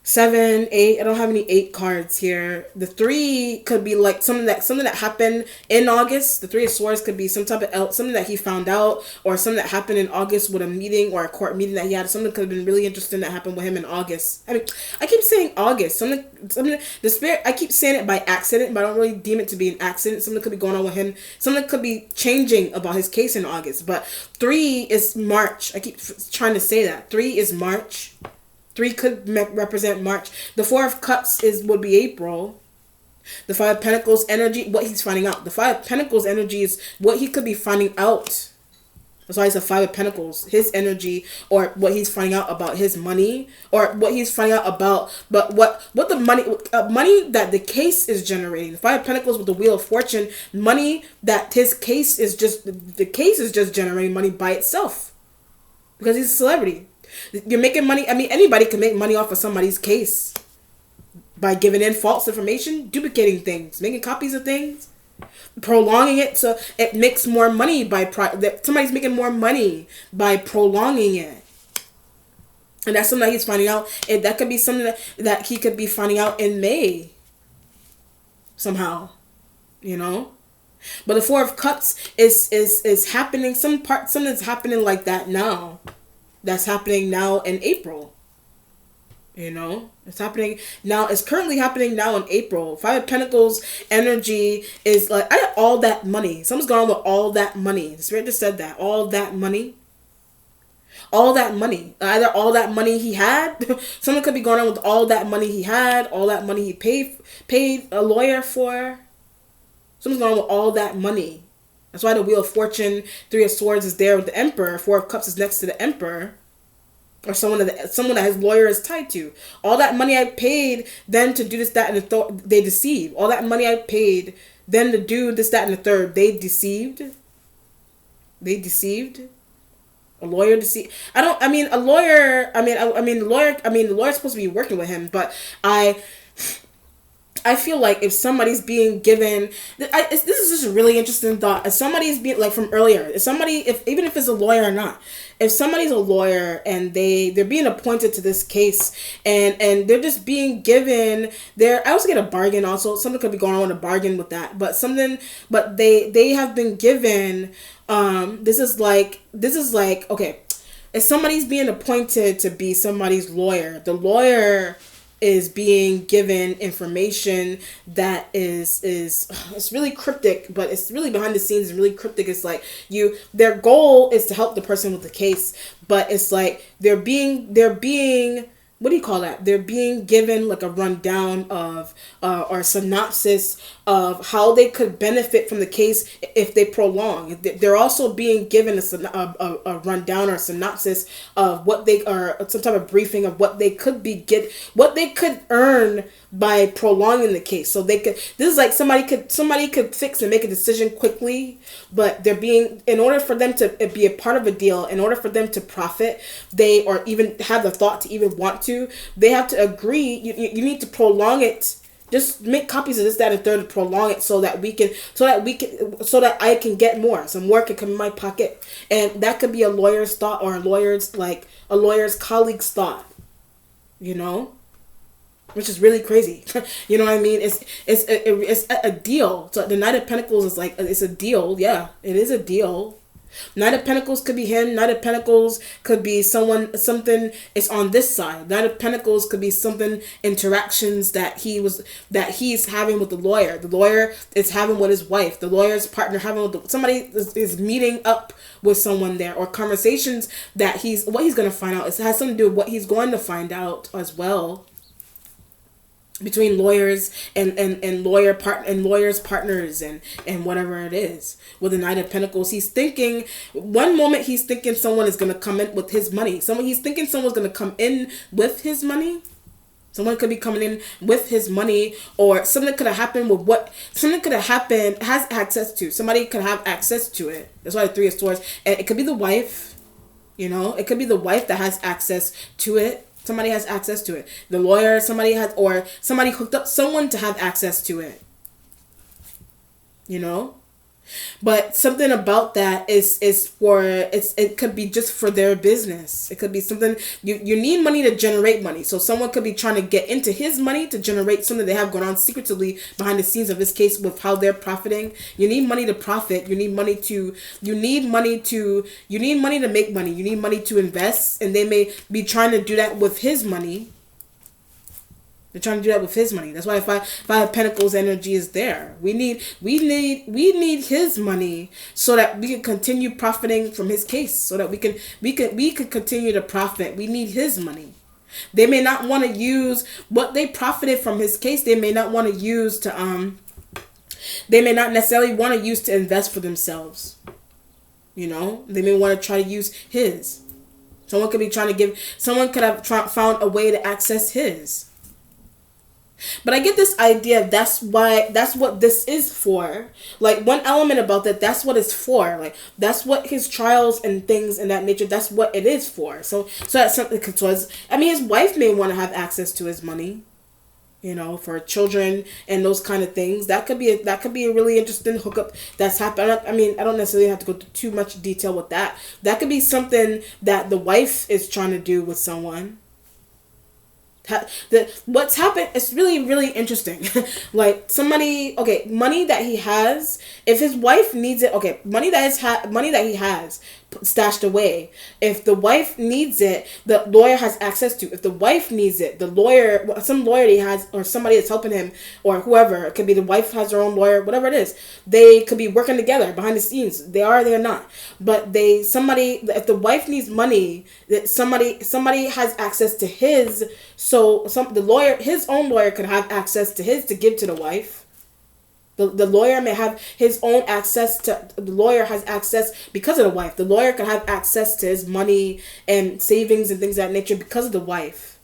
7, 8. I don't have any 8 cards here. The 3 could be like something that happened in August. The Three of Swords could be some type of something that he found out, or something that happened in August with a meeting or a court meeting that he had. Something could have been really interesting that happened with him in August. I keep saying August. Something. The spirit. I keep saying it by accident, but I don't really deem it to be an accident. Something could be going on with him. Something could be changing about his case in August. But 3 is March. I keep trying to say that 3 is March. 3 could represent March. The Four of Cups would be April. The Five of Pentacles energy, what he's finding out. The Five of Pentacles energy is what he could be finding out. That's why it's a Five of Pentacles. His energy, or what he's finding out about his money, or what he's finding out about, but what the money that the case is generating. The Five of Pentacles with the Wheel of Fortune, money that his case is the case is just generating money by itself, because he's a celebrity. You're making money. Anybody can make money off of somebody's case by giving in false information, duplicating things, making copies of things, prolonging it so it makes more money somebody's making more money by prolonging it. And that's something that he's finding out. And that could be something that he could be finding out in May somehow, you know. But the Four of Cups is happening. Something's happening like that now. That's happening now in April. You know, it's happening now. It's currently happening now in April. Five of Pentacles energy is like, I got all that money. Something's going on with all that money. The Spirit just said that. All that money. All that money. Either all that money he had. Something could be going on with all that money he had. All that money he paid a lawyer for. Something's going on with all that money. That's why the Wheel of Fortune, Three of Swords is there with the Emperor. Four of Cups is next to the Emperor. Or someone that his lawyer is tied to. All that money I paid them to do this, that, and the third, they deceived. All that money I paid them to do this, that, and the third, they deceived. They deceived. A lawyer deceived. The lawyer's supposed to be working with him, but I feel like if somebody's being given, this is just a really interesting thought. If somebody's being, like from earlier, even if it's a lawyer or not, if somebody's a lawyer and they're being appointed to this case and they're just being given I also get a bargain also. Something could be going on with a bargain with that, but they have been given, this is like, okay, if somebody's being appointed to be somebody's lawyer, the lawyer is being given information that is it's really cryptic, but it's really behind the scenes and really cryptic. It's like their goal is to help the person with the case, but it's like they're being what do you call that? They're being given like a rundown of or a synopsis of how they could benefit from the case if they prolong. They're also being given a rundown or a synopsis of what they are, some type of briefing of what they could what they could earn by prolonging the case. So this is like somebody could fix and make a decision quickly, but in order for them to be a part of a deal, in order for them to profit, or even have the thought to even want to, they have to agree. You need to prolong it. Just make copies of this, that, and third to prolong it so that I can get more. Some more can come in my pocket. And that could be a lawyer's thought or a lawyer's colleague's thought. You know? which is really crazy. You know what I mean? It's a deal. So the Knight of Pentacles is like, it's a deal. Yeah, it is a deal. Knight of Pentacles could be him. Knight of Pentacles could be something is on this side. Knight of Pentacles could be something, interactions that he's having with the lawyer. The lawyer is having with his wife. The lawyer's partner having with somebody is meeting up with someone there, or conversations that what he's going to find out. It has something to do with what he's going to find out as well, between lawyers and lawyers partners and whatever it is. With the Knight of Pentacles, he's thinking, one moment he's thinking someone is going to come in with his money. He's thinking someone's going to come in with his money. Someone could be coming in with his money, or something could have happened has access to. Somebody could have access to it. That's why the Three of Swords. And it could be the wife, it could be the wife that has access to it. Somebody has access to it. The lawyer, somebody hooked up someone to have access to it. But something about that it could be just for their business. It could be something, you need money to generate money. So someone could be trying to get into his money to generate something they have going on secretly behind the scenes of this case with how they're profiting. You need money to profit. You need money to make money. You need money to invest, and they may be trying to do that with his money. They're trying to do that with his money. That's why Five of Pentacles energy is there. We need his money so that we can continue profiting from his case. So that we can continue to profit. We need his money. They may not want to use what they profited from his case. They may not want to use to They may not necessarily want to use to invest for themselves. They may want to try to use his. Someone could have found a way to access his. But I get this idea, that's what this is for. Like, one element about that's what it's for. Like, that's what his trials and things in that nature, that's what it is for. So that's something, his wife may want to have access to his money, for children and those kind of things. That could be a really interesting hookup that's happened. I don't necessarily have to go into too much detail with that. That could be something that the wife is trying to do with someone. What's happened, it's really, really interesting. Like, money that he has, if his wife needs it, money that he has stashed away, if the wife needs it, the lawyer has access to. If the wife needs it, some lawyer he has, or somebody that's helping him, or whoever, it could be the wife has her own lawyer, whatever it is, they could be working together behind the scenes. They're not, but if the wife needs money, that somebody has access to his. So his own lawyer could have access to his to give to the wife. The lawyer may have his own access to. The lawyer has access because of the wife. The lawyer could have access to his money and savings and things of that nature because of the wife.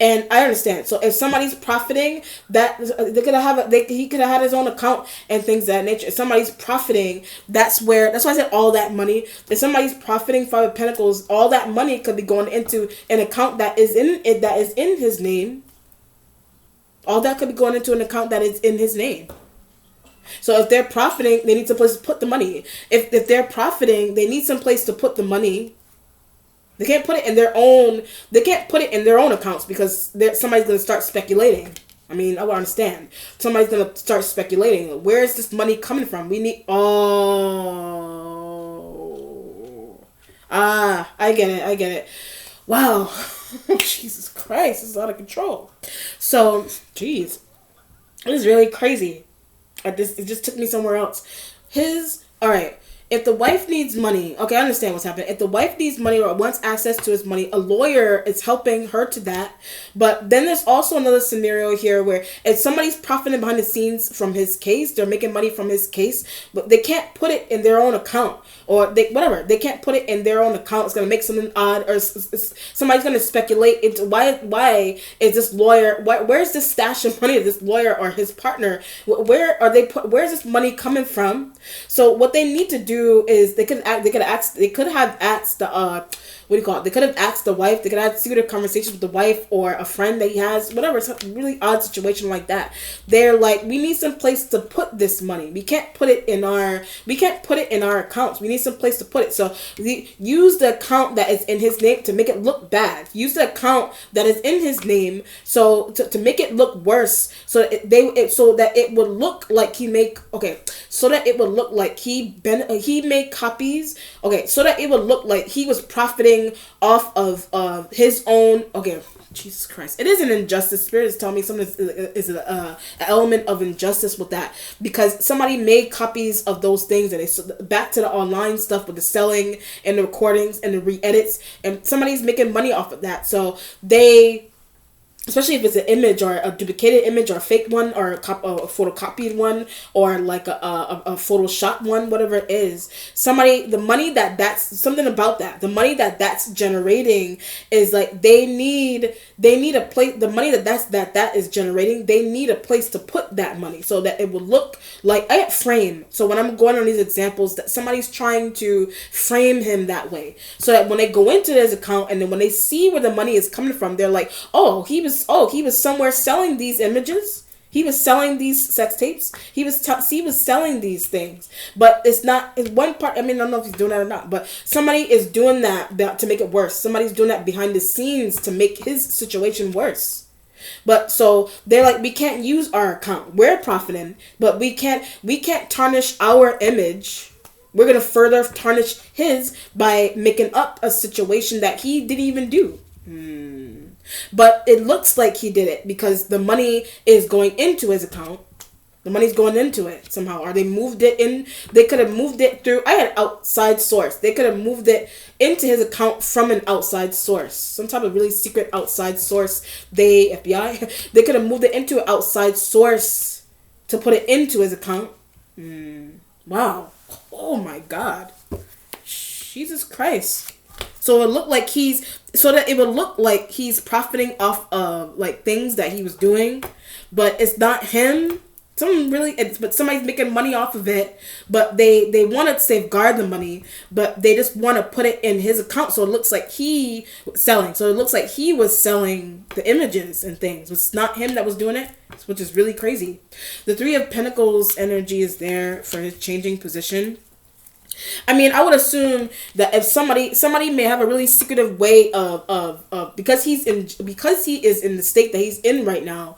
And I understand. So if somebody's profiting, that he could have had his own account and things of that nature. If somebody's profiting, that's why I said all that money. If somebody's profiting, Five of Pentacles, all that money could be going into an account that is in his name. All that could be going into an account that is in his name. So if they're profiting, they need some place to put the money. If they're profiting, they need some place to put the money. They can't put it in their own. They can't put it in their own accounts because somebody's going to start speculating. I would understand. Somebody's going to start speculating. Where is this money coming from? We need. I get it. Wow. Jesus Christ, this is out of control. So, jeez, it is really crazy. It just took me somewhere else. All right. If the wife needs money, okay, I understand what's happening. If the wife needs money or wants access to his money, a lawyer is helping her to that. But then there's also another scenario here where if somebody's profiting behind the scenes from his case, they're making money from his case, but they can't put it in their own account. Or they can't put it in their own account. It's going to make something odd, or somebody's going to speculate into why is this lawyer, where's this stash of money of this lawyer or his partner? Where's this money coming from? So what they need to do is they could have asked what do you call it? They could have asked the wife. They could have had secretive conversations with the wife or a friend that he has, whatever. It's a really odd situation like that. They're like, we need some place to put this money. We can't put it in our accounts. We need some place to put it. So use the account that is in his name to make it look bad. Use the account that is in his name so to make it look worse. So that it would look like he make so that it would look like he made copies. Okay, so that it would look like he was profiting off of his own. Okay, Jesus Christ, it is an injustice. Spirit is telling me something is an element of injustice with that, because somebody made copies of those things and they back to the online stuff with the selling and the recordings and the re-edits, and somebody's making money off of that. So they, especially if it's an image or a duplicated image or a fake one or a photocopied one or like a Photoshop one, whatever it is, the money that's something about that, the money that's generating is like they need a place, the money that is generating, they need a place to put that money so that it will look like I frame. So when I'm going on these examples, that somebody's trying to frame him that way, so that when they go into his account and then when they see where the money is coming from, they're like, he was somewhere selling these images. He was selling these sex tapes. He was selling these things. But it's not, in one part, I mean, I don't know if he's doing that or not, but somebody is doing that to make it worse. Somebody's doing that behind the scenes to make his situation worse. But so they're like, we can't use our account. We're profiting, but we can't tarnish our image. We're going to further tarnish his by making up a situation that he didn't even do. But it looks like he did it because the money is going into his account. The money's going into it somehow. Or they moved it in. They could have moved it through. I had an outside source. They could have moved it into his account from an outside source. Some type of really secret outside source. FBI, they could have moved it into an outside source to put it into his account. Wow. Oh my God. Jesus Christ. So it looked like it would look like he's profiting off of like things that he was doing, but it's not him. But somebody's making money off of it, but they want to safeguard the money, but they just want to put it in his account. So it looks like he was selling. So it looks like he was selling the images and things. It's not him that was doing it, which is really crazy. The Three of Pentacles energy is there for his changing position. I mean, I would assume that if somebody may have a really secretive way of because he is in the state that he's in right now,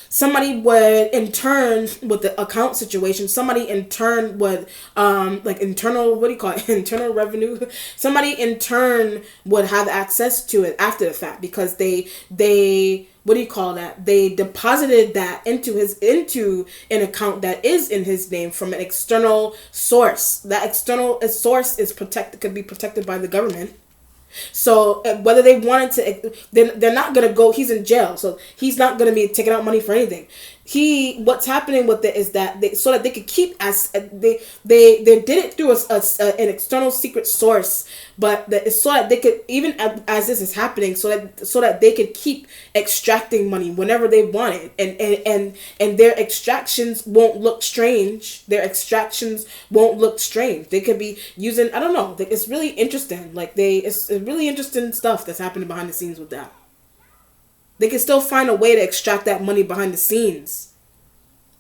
somebody would in turn with the account situation, somebody in turn would like internal, what do you call it, internal revenue, somebody in turn would have access to it after the fact, because they what do you call that? They deposited that into an account that is in his name from an external source. That external source is could be protected by the government. So whether they wanted to, they're not going to go, he's in jail, so he's not going to be taking out money for anything. What's happening with it is that so that they could keep they did it through an external secret source, but so that they could, even as this is happening, so that they could keep extracting money whenever they want it, and their extractions won't look strange. They could be using, I don't know, it's really interesting. It's really interesting stuff that's happening behind the scenes with that. They can still find a way to extract that money behind the scenes,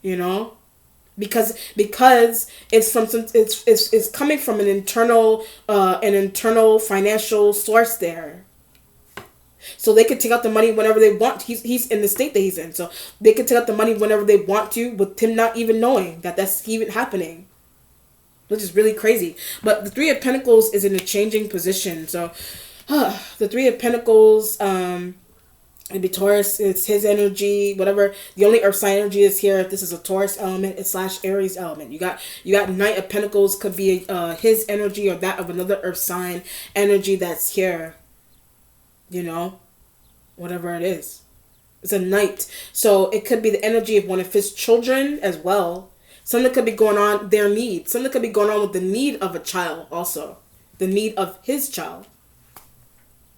because it's from it's coming from an internal financial source there. So they could take out the money whenever they want. He's in the state that he's in, so they could take out the money whenever they want to, with him not even knowing that that's even happening, which is really crazy. But the Three of Pentacles is in a changing position. So the Three of Pentacles, it'd be Taurus, it's his energy, whatever. The only earth sign energy is here. If this is a Taurus element, it's / Aries element. You got Knight of Pentacles, could be his energy or that of another earth sign energy that's here. Whatever it is. It's a Knight. So it could be the energy of one of his children as well. Something could be going on, their need. Something could be going on with the need of a child also. The need of his child.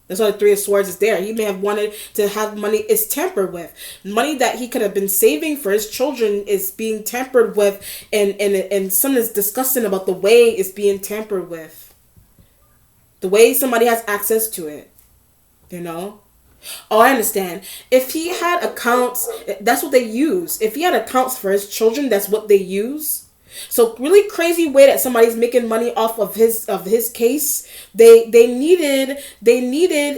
That's why the Three of Swords is there. He may have wanted to have money is tampered with. Money that he could have been saving for his children is being tampered with, and something is disgusting about the way it's being tampered with. The way somebody has access to it, you know? Oh, I understand. If he had accounts, that's what they use. If he had accounts for his children, that's what they use. So really crazy way that somebody's making money off of his case. They needed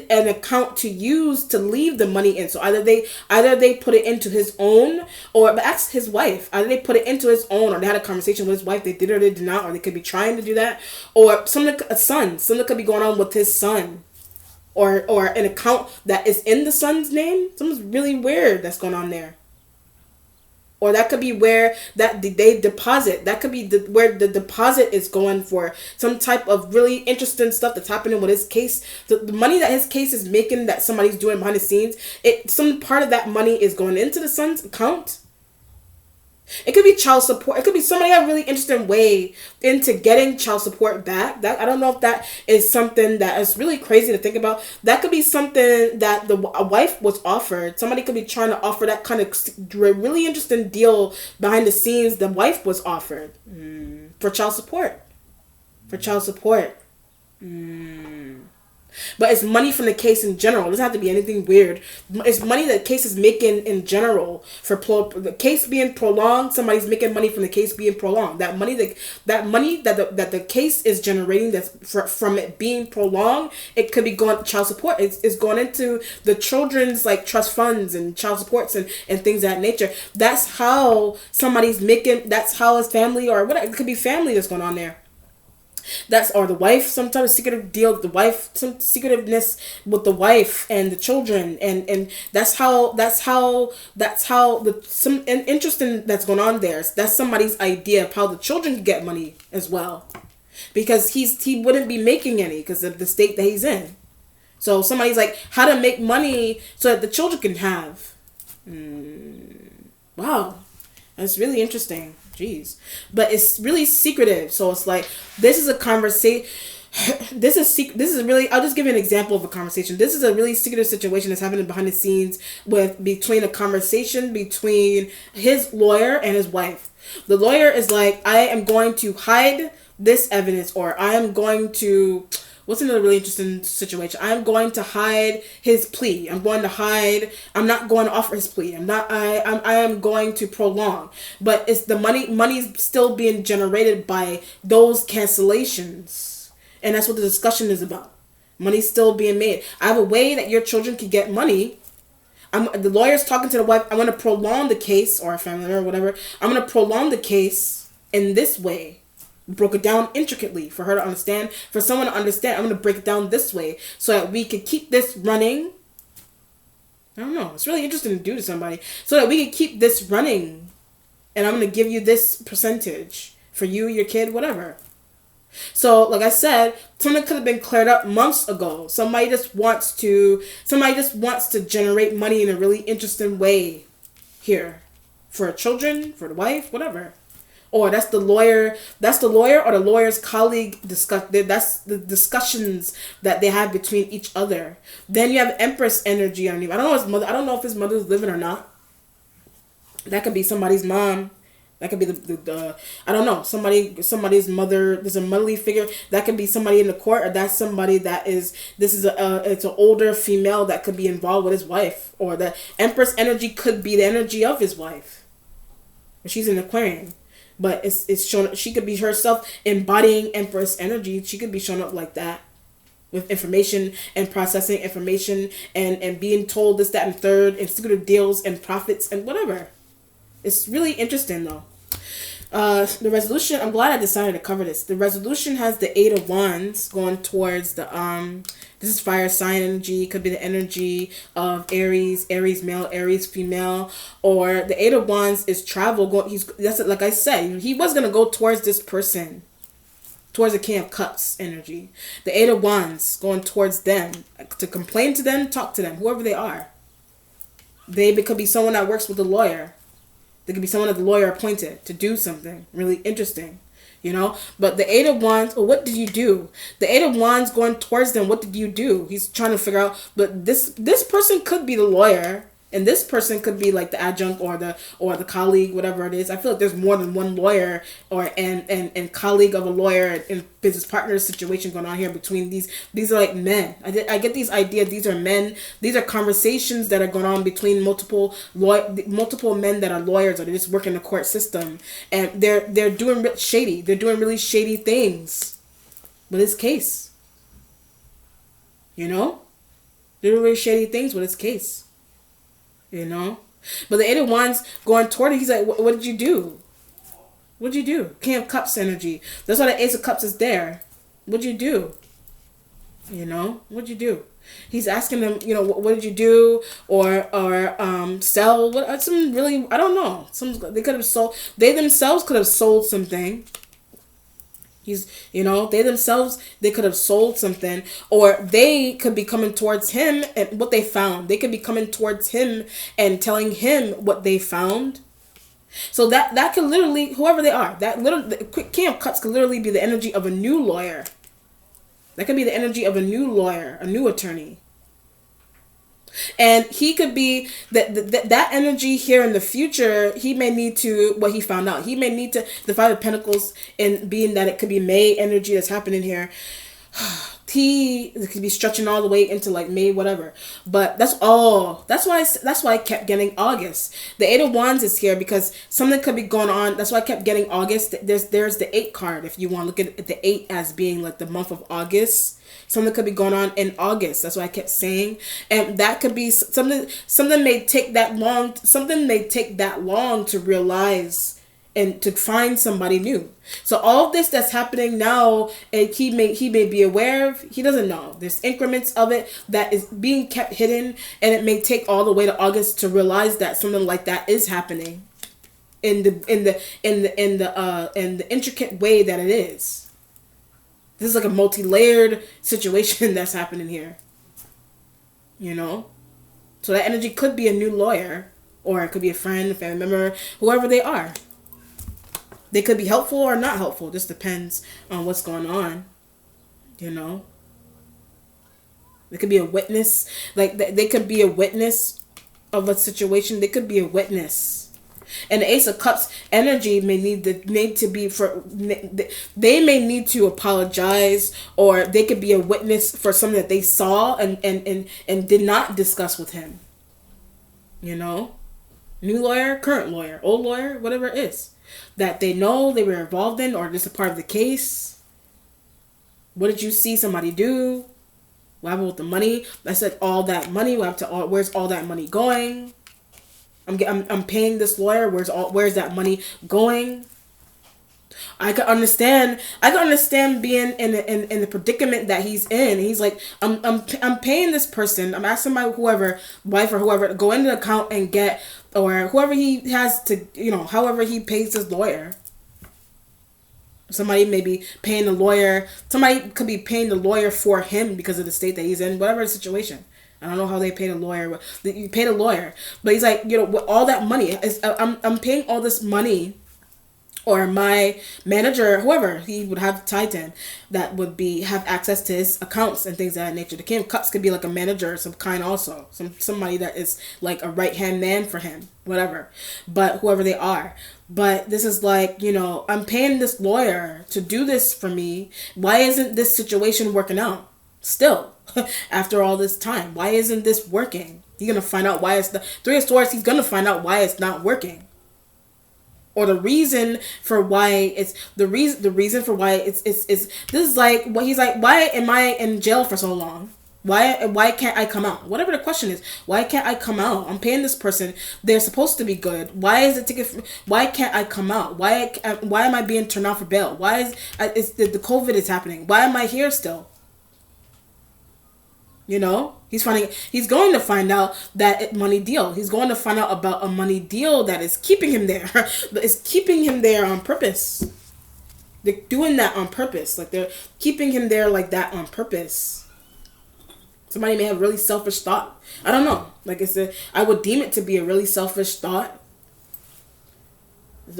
an account to use to leave the money in. So either they put it into his own, or but ask his wife. Either they put it into his own, or they had a conversation with his wife. They did or they did not, or they could be trying to do that, or something could be going on with his son. Or an account that is in the son's name. Something's really weird that's going on there. Or that could be where that they deposit. That could be where the deposit is going for some type of really interesting stuff that's happening with his case. The money that his case is making, that somebody's doing behind the scenes, some part of that money is going into the son's account. It could be child support. It could be somebody have a really interesting way into getting child support back. That I don't know if that is something that is really crazy to think about. That could be something that a wife was offered. Somebody could be trying to offer that kind of really interesting deal behind the scenes. The wife was offered for child support. For child support. But it's money from the case in general. It doesn't have to be anything weird. It's money that the case is making in general. For the case being prolonged, somebody's making money from the case being prolonged. That money that the case is generating, from it being prolonged, it could be going child support. It's going into the children's like trust funds and child supports and things of that nature. That's how somebody's making. That's how his family, or whatever, it could be family that's going on there. Or the wife, some type of secretive deal with the wife, some secretiveness with the wife and the children, and that's how some interesting that's going on there. That's somebody's idea of how the children can get money as well, because he wouldn't be making any because of the state that he's in. So somebody's like, how to make money so that the children can have. Wow, that's really interesting. Jeez. But it's really secretive. So it's like, this is a conversation. This is really, I'll just give you an example of a conversation. This is a really secretive situation that's happening behind the scenes between a conversation between his lawyer and his wife. The lawyer is like, I am going to hide this evidence, or I am going to, what's another really interesting situation? I'm going to hide his plea. I'm not going to offer his plea. I am going to prolong. But it's the money's still being generated by those cancellations. And that's what the discussion is about. Money's still being made. I have a way that your children can get money. The lawyer's talking to the wife. I'm going to prolong the case, or a family member or whatever. I'm going to prolong the case in this way. Broke it down intricately for her to understand, for someone to understand. I'm going to break it down this way so that we can keep this running. I don't know. It's really interesting to do to somebody. So that we can keep this running. And I'm going to give you this percentage for you, your kid, whatever. So, like I said, something could have been cleared up months ago. Somebody just wants to generate money in a really interesting way here. For children, for the wife, whatever. Or that's the lawyer or the lawyer's colleague that's the discussions that they have between each other. Then you have Empress energy on you. I don't know if his mother's living or not. That could be somebody's mom. That could be the I don't know, somebody's mother. There's a motherly figure. That could be somebody in the court, or that's somebody it's an older female that could be involved with his wife. Or the Empress energy could be the energy of his wife. She's in Aquarian. But it's shown. She could be herself embodying Empress energy. She could be showing up like that, with information and processing information and being told this, that, and third, and secretive deals and profits and whatever. It's really interesting though. The resolution. I'm glad I decided to cover this. The resolution has the 8 of Wands going towards the This is fire sign energy. Could be the energy of Aries male, Aries female, or the 8 of Wands is travel. That's like I said, he was gonna go towards this person, towards the King of Cups energy. The 8 of Wands going towards them to complain to them, talk to them, whoever they are. They could be someone that works with the lawyer. They could be someone that the lawyer appointed to do something really interesting. But the 8 of Wands, what did you do? The 8 of Wands going towards them, what did you do? He's trying to figure out, but this person could be the lawyer. And this person could be like the adjunct or the colleague, whatever it is. I feel like there's more than one lawyer or and colleague of a lawyer and business partner situation going on here between these. These are like men. I get these ideas. These are men. These are conversations that are going on between multiple men that are lawyers or they just work in the court system, and they're doing shady. They're doing really shady things with his case. You know, they're doing really shady things with his case. You know, but the Eight of Wands going toward it, he's like, what did you do? What did you do? King of Cups energy. That's why the Ace of Cups is there. What did you do? You know, what did you do? He's asking them, you know, what did you do? Or sell what? Some really, I don't know. They could have sold. They themselves could have sold something. They themselves, they could have sold something, or they could be coming towards him and what they found. They could be coming towards him and telling him what they found. So that could literally, whoever they are, the King of Cups could literally be the energy of a new lawyer. That could be the energy of a new lawyer, a new attorney. And he could be that energy here in the future. He may need to, what he found out, he may need to, the Five of Pentacles, and being that it could be May energy that's happening here. It could be stretching all the way into like May, whatever. But that's all. That's why I kept getting August. The Eight of Wands is here because something could be going on. That's why I kept getting August. There's the 8 card. If you want to look at the 8 as being like the month of August. Something could be going on in August. That's what I kept saying. And that could be something may take that long. Something may take that long to realize and to find somebody new. So all of this that's happening now, and he may be aware of, he doesn't know. There's increments of it that is being kept hidden, and it may take all the way to August to realize that something like that is happening in the intricate way that it is. This is like a multi-layered situation that's happening here. You know? So that energy could be a new lawyer, or it could be a friend, a family member, whoever they are. They could be helpful or not helpful. Just depends on what's going on. You know? They could be a witness. Like, they could be a witness of a situation. They could be a witness. And the Ace of Cups energy may need to be for, they may need to apologize, or they could be a witness for something that they saw and did not discuss with him. You know? New lawyer, current lawyer, old lawyer, whatever it is. That they know they were involved in, or just a part of the case. What did you see somebody do? What happened with the money? I said all that money. Where's all that money going? I'm paying this lawyer. Where's that money going? I could understand being in the predicament that he's in. He's like, I'm paying this person. I'm asking my wife or whoever to go into the account and get, or whoever he has to, however he pays his lawyer. Somebody may be paying the lawyer. Somebody could be paying the lawyer for him because of the state that he's in, whatever the situation. I don't know how they pay the lawyer. But you pay the lawyer, but he's like, with all that money, I'm paying all this money, or my manager, whoever he would have tied to him, that would have access to his accounts and things of that nature. The King of Cups could be like a manager of some kind, also somebody that is like a right hand man for him, whatever. But whoever they are. But this is like, I'm paying this lawyer to do this for me. Why isn't this situation working out? Still, after all this time, why isn't this working? He's gonna find out why it's the Three of Swords. He's gonna find out why it's not working, or the reason for why it's the reason for why it's this is like what he's like. Why am I in jail for so long? Why can't I come out? Whatever the question is, why can't I come out? I'm paying this person. They're supposed to be good. Why is it why can't I come out? Why am I being turned off for bail? Why is the COVID is happening? Why am I here still? He's going to find out that money deal. He's going to find out about a money deal that is keeping him there. It's keeping him there on purpose. They're doing that on purpose. Like, they're keeping him there like that on purpose. Somebody may have really selfish thought. I don't know. Like I said, I would deem it to be a really selfish thought.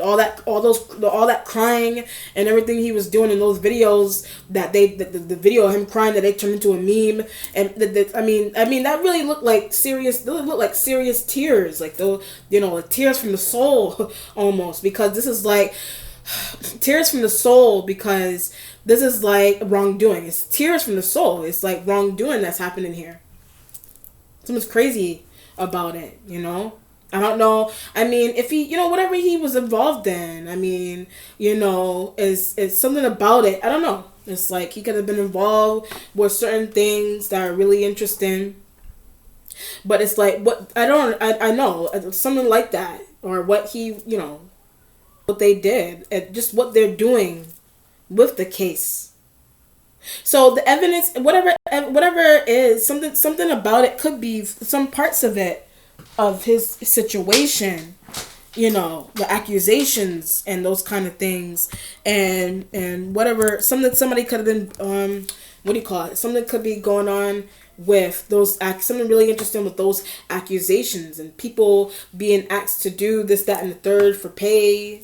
All that crying and everything he was doing in those videos, that the video of him crying, that they turned into a meme. And I mean that really looked like serious. Those looked like serious tears, like the like tears from the soul almost, because this is like tears from the soul, because this is like wrongdoing. It's tears from the soul. It's like wrongdoing that's happening here. Something's crazy about it, I don't know. I mean, if he, whatever he was involved in, I mean, it's something about it. I don't know. It's like he could have been involved with certain things that are really interesting. But it's like, I know, something like that. Or what he, what they did. And just what they're doing with the case. So the evidence, whatever it is, something about it could be some parts of it, of his situation, the accusations and those kind of things, and whatever, somebody could have been, what do you call it? Something could be going on with those something really interesting with those accusations, and people being asked to do this, that, and the third for pay.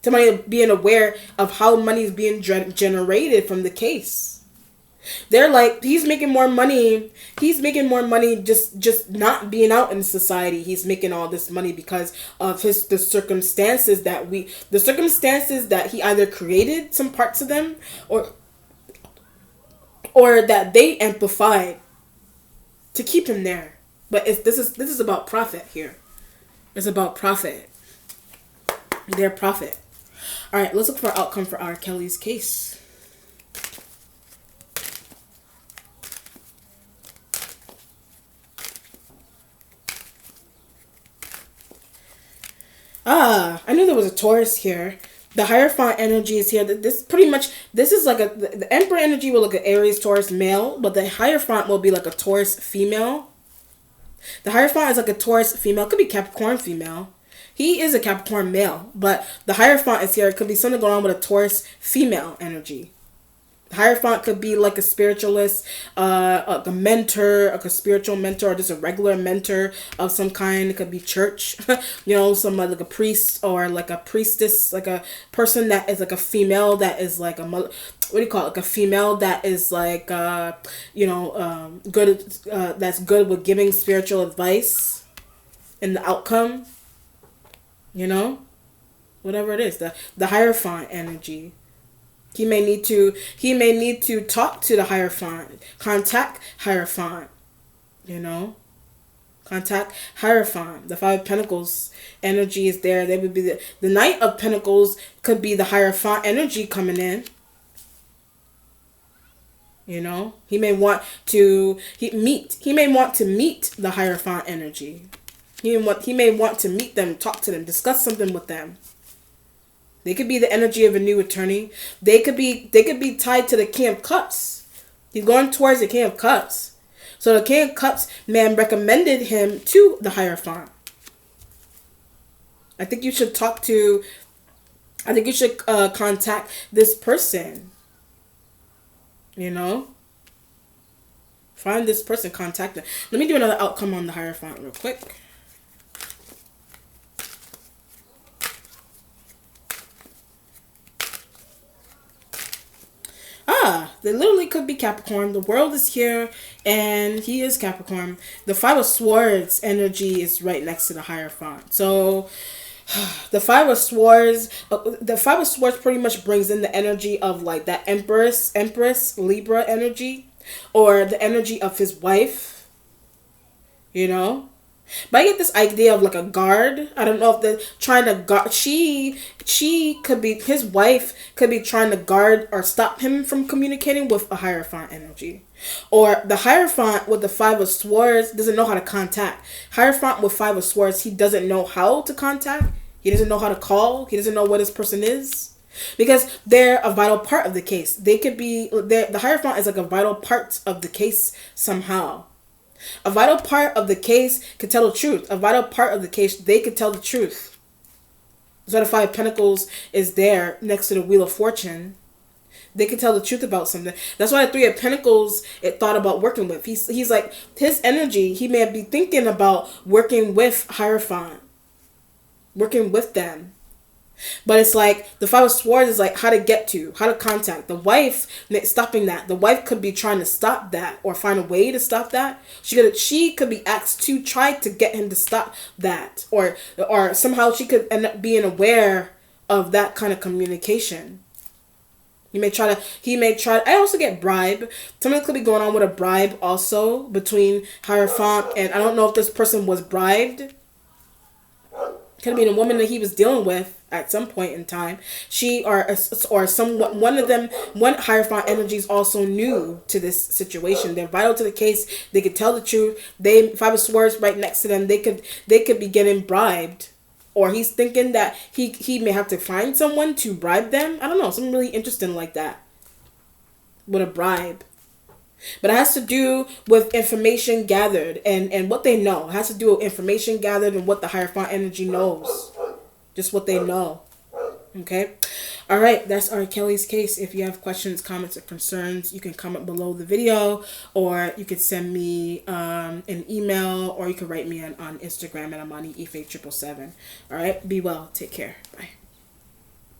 Somebody being aware of how money is being generated from the case. They're like, he's making more money just not being out in society. He's making all this money because of the circumstances that he either created some parts of them, or that they amplified to keep him there. But this is about profit here. It's about profit. Their profit. All right, let's look for outcome for R. Kelly's case. I knew there was a Taurus here. The Hierophant energy is here. This is like the Emperor energy will look at Aries, Taurus, male, but the Hierophant will be like a Taurus female. The Hierophant is like a Taurus female. It could be Capricorn female. He is a Capricorn male, but the Hierophant is here. It could be something going on with a Taurus female energy. The Hierophant could be like a spiritualist, a mentor, like a spiritual mentor, or just a regular mentor of some kind. It could be church, like a priest or like a priestess, like a person that is like a female that is like a mother. What do you call it? Like a female that is like, good. That's good with giving spiritual advice and the outcome. Whatever it is, the Hierophant energy. He may need to talk to the Hierophant, contact Hierophant, contact Hierophant. The Five of Pentacles energy is there. They would be the Knight of Pentacles could be the Hierophant energy coming in. He may want to meet the Hierophant energy. He may want to meet them, talk to them, discuss something with them. They could be the energy of a new attorney. They could be tied to the King of Cups. He's going towards the King of Cups. So the King of Cups man recommended him to the Hierophant. I think you should contact this person. Find this person, contact them. Let me do another outcome on the Hierophant real quick. They literally could be Capricorn. The World is here, and he is Capricorn. The Five of Swords energy is right next to the Hierophant. So, the Five of Swords pretty much brings in the energy of like that Empress, Libra energy, or the energy of his wife. But I get this idea of like a guard. I don't know if they're trying to guard. She could be, his wife could be trying to guard or stop him from communicating with a Hierophant energy. Or the Hierophant with the Five of Swords doesn't know how to contact. Hierophant with Five of Swords, he doesn't know how to contact. He doesn't know how to call. He doesn't know what this person is. Because they're a vital part of the case. The Hierophant is like a vital part of the case somehow. A vital part of the case could tell the truth. A vital part of the case, they could tell the truth. So the Five of Pentacles is there next to the Wheel of Fortune. They could tell the truth about something. That's why the Three of Pentacles it thought about working with. He's like, his energy, he may be thinking about working with Hierophant. working with them. But it's like the Five of Swords is like how to get to, how to contact the wife. Stopping that, the wife could be trying to stop that or find a way to stop that. She could be asked to try to get him to stop that, or somehow she could end up being aware of that kind of communication. He may try. I also get bribe. Something could be going on with a bribe also between Hierophant, and I don't know if this person was bribed. Could have been a woman that he was dealing with at some point in time. She or someone, one of them, one Hierophant energy is also new to this situation. They're vital to the case. They could tell the truth. Five of Swords right next to them. They could be getting bribed, or he's thinking that he may have to find someone to bribe them. I don't know, something really interesting like that with a bribe. But it has to do with information gathered and what they know. It has to do with information gathered and what the Hierophant energy knows. Just what they know. Okay? Alright, that's R. Kelly's case. If you have questions, comments, or concerns, you can comment below the video, or you could send me an email, or you can write me on Instagram at AmaniEFaith777. Alright? Be well. Take care. Bye.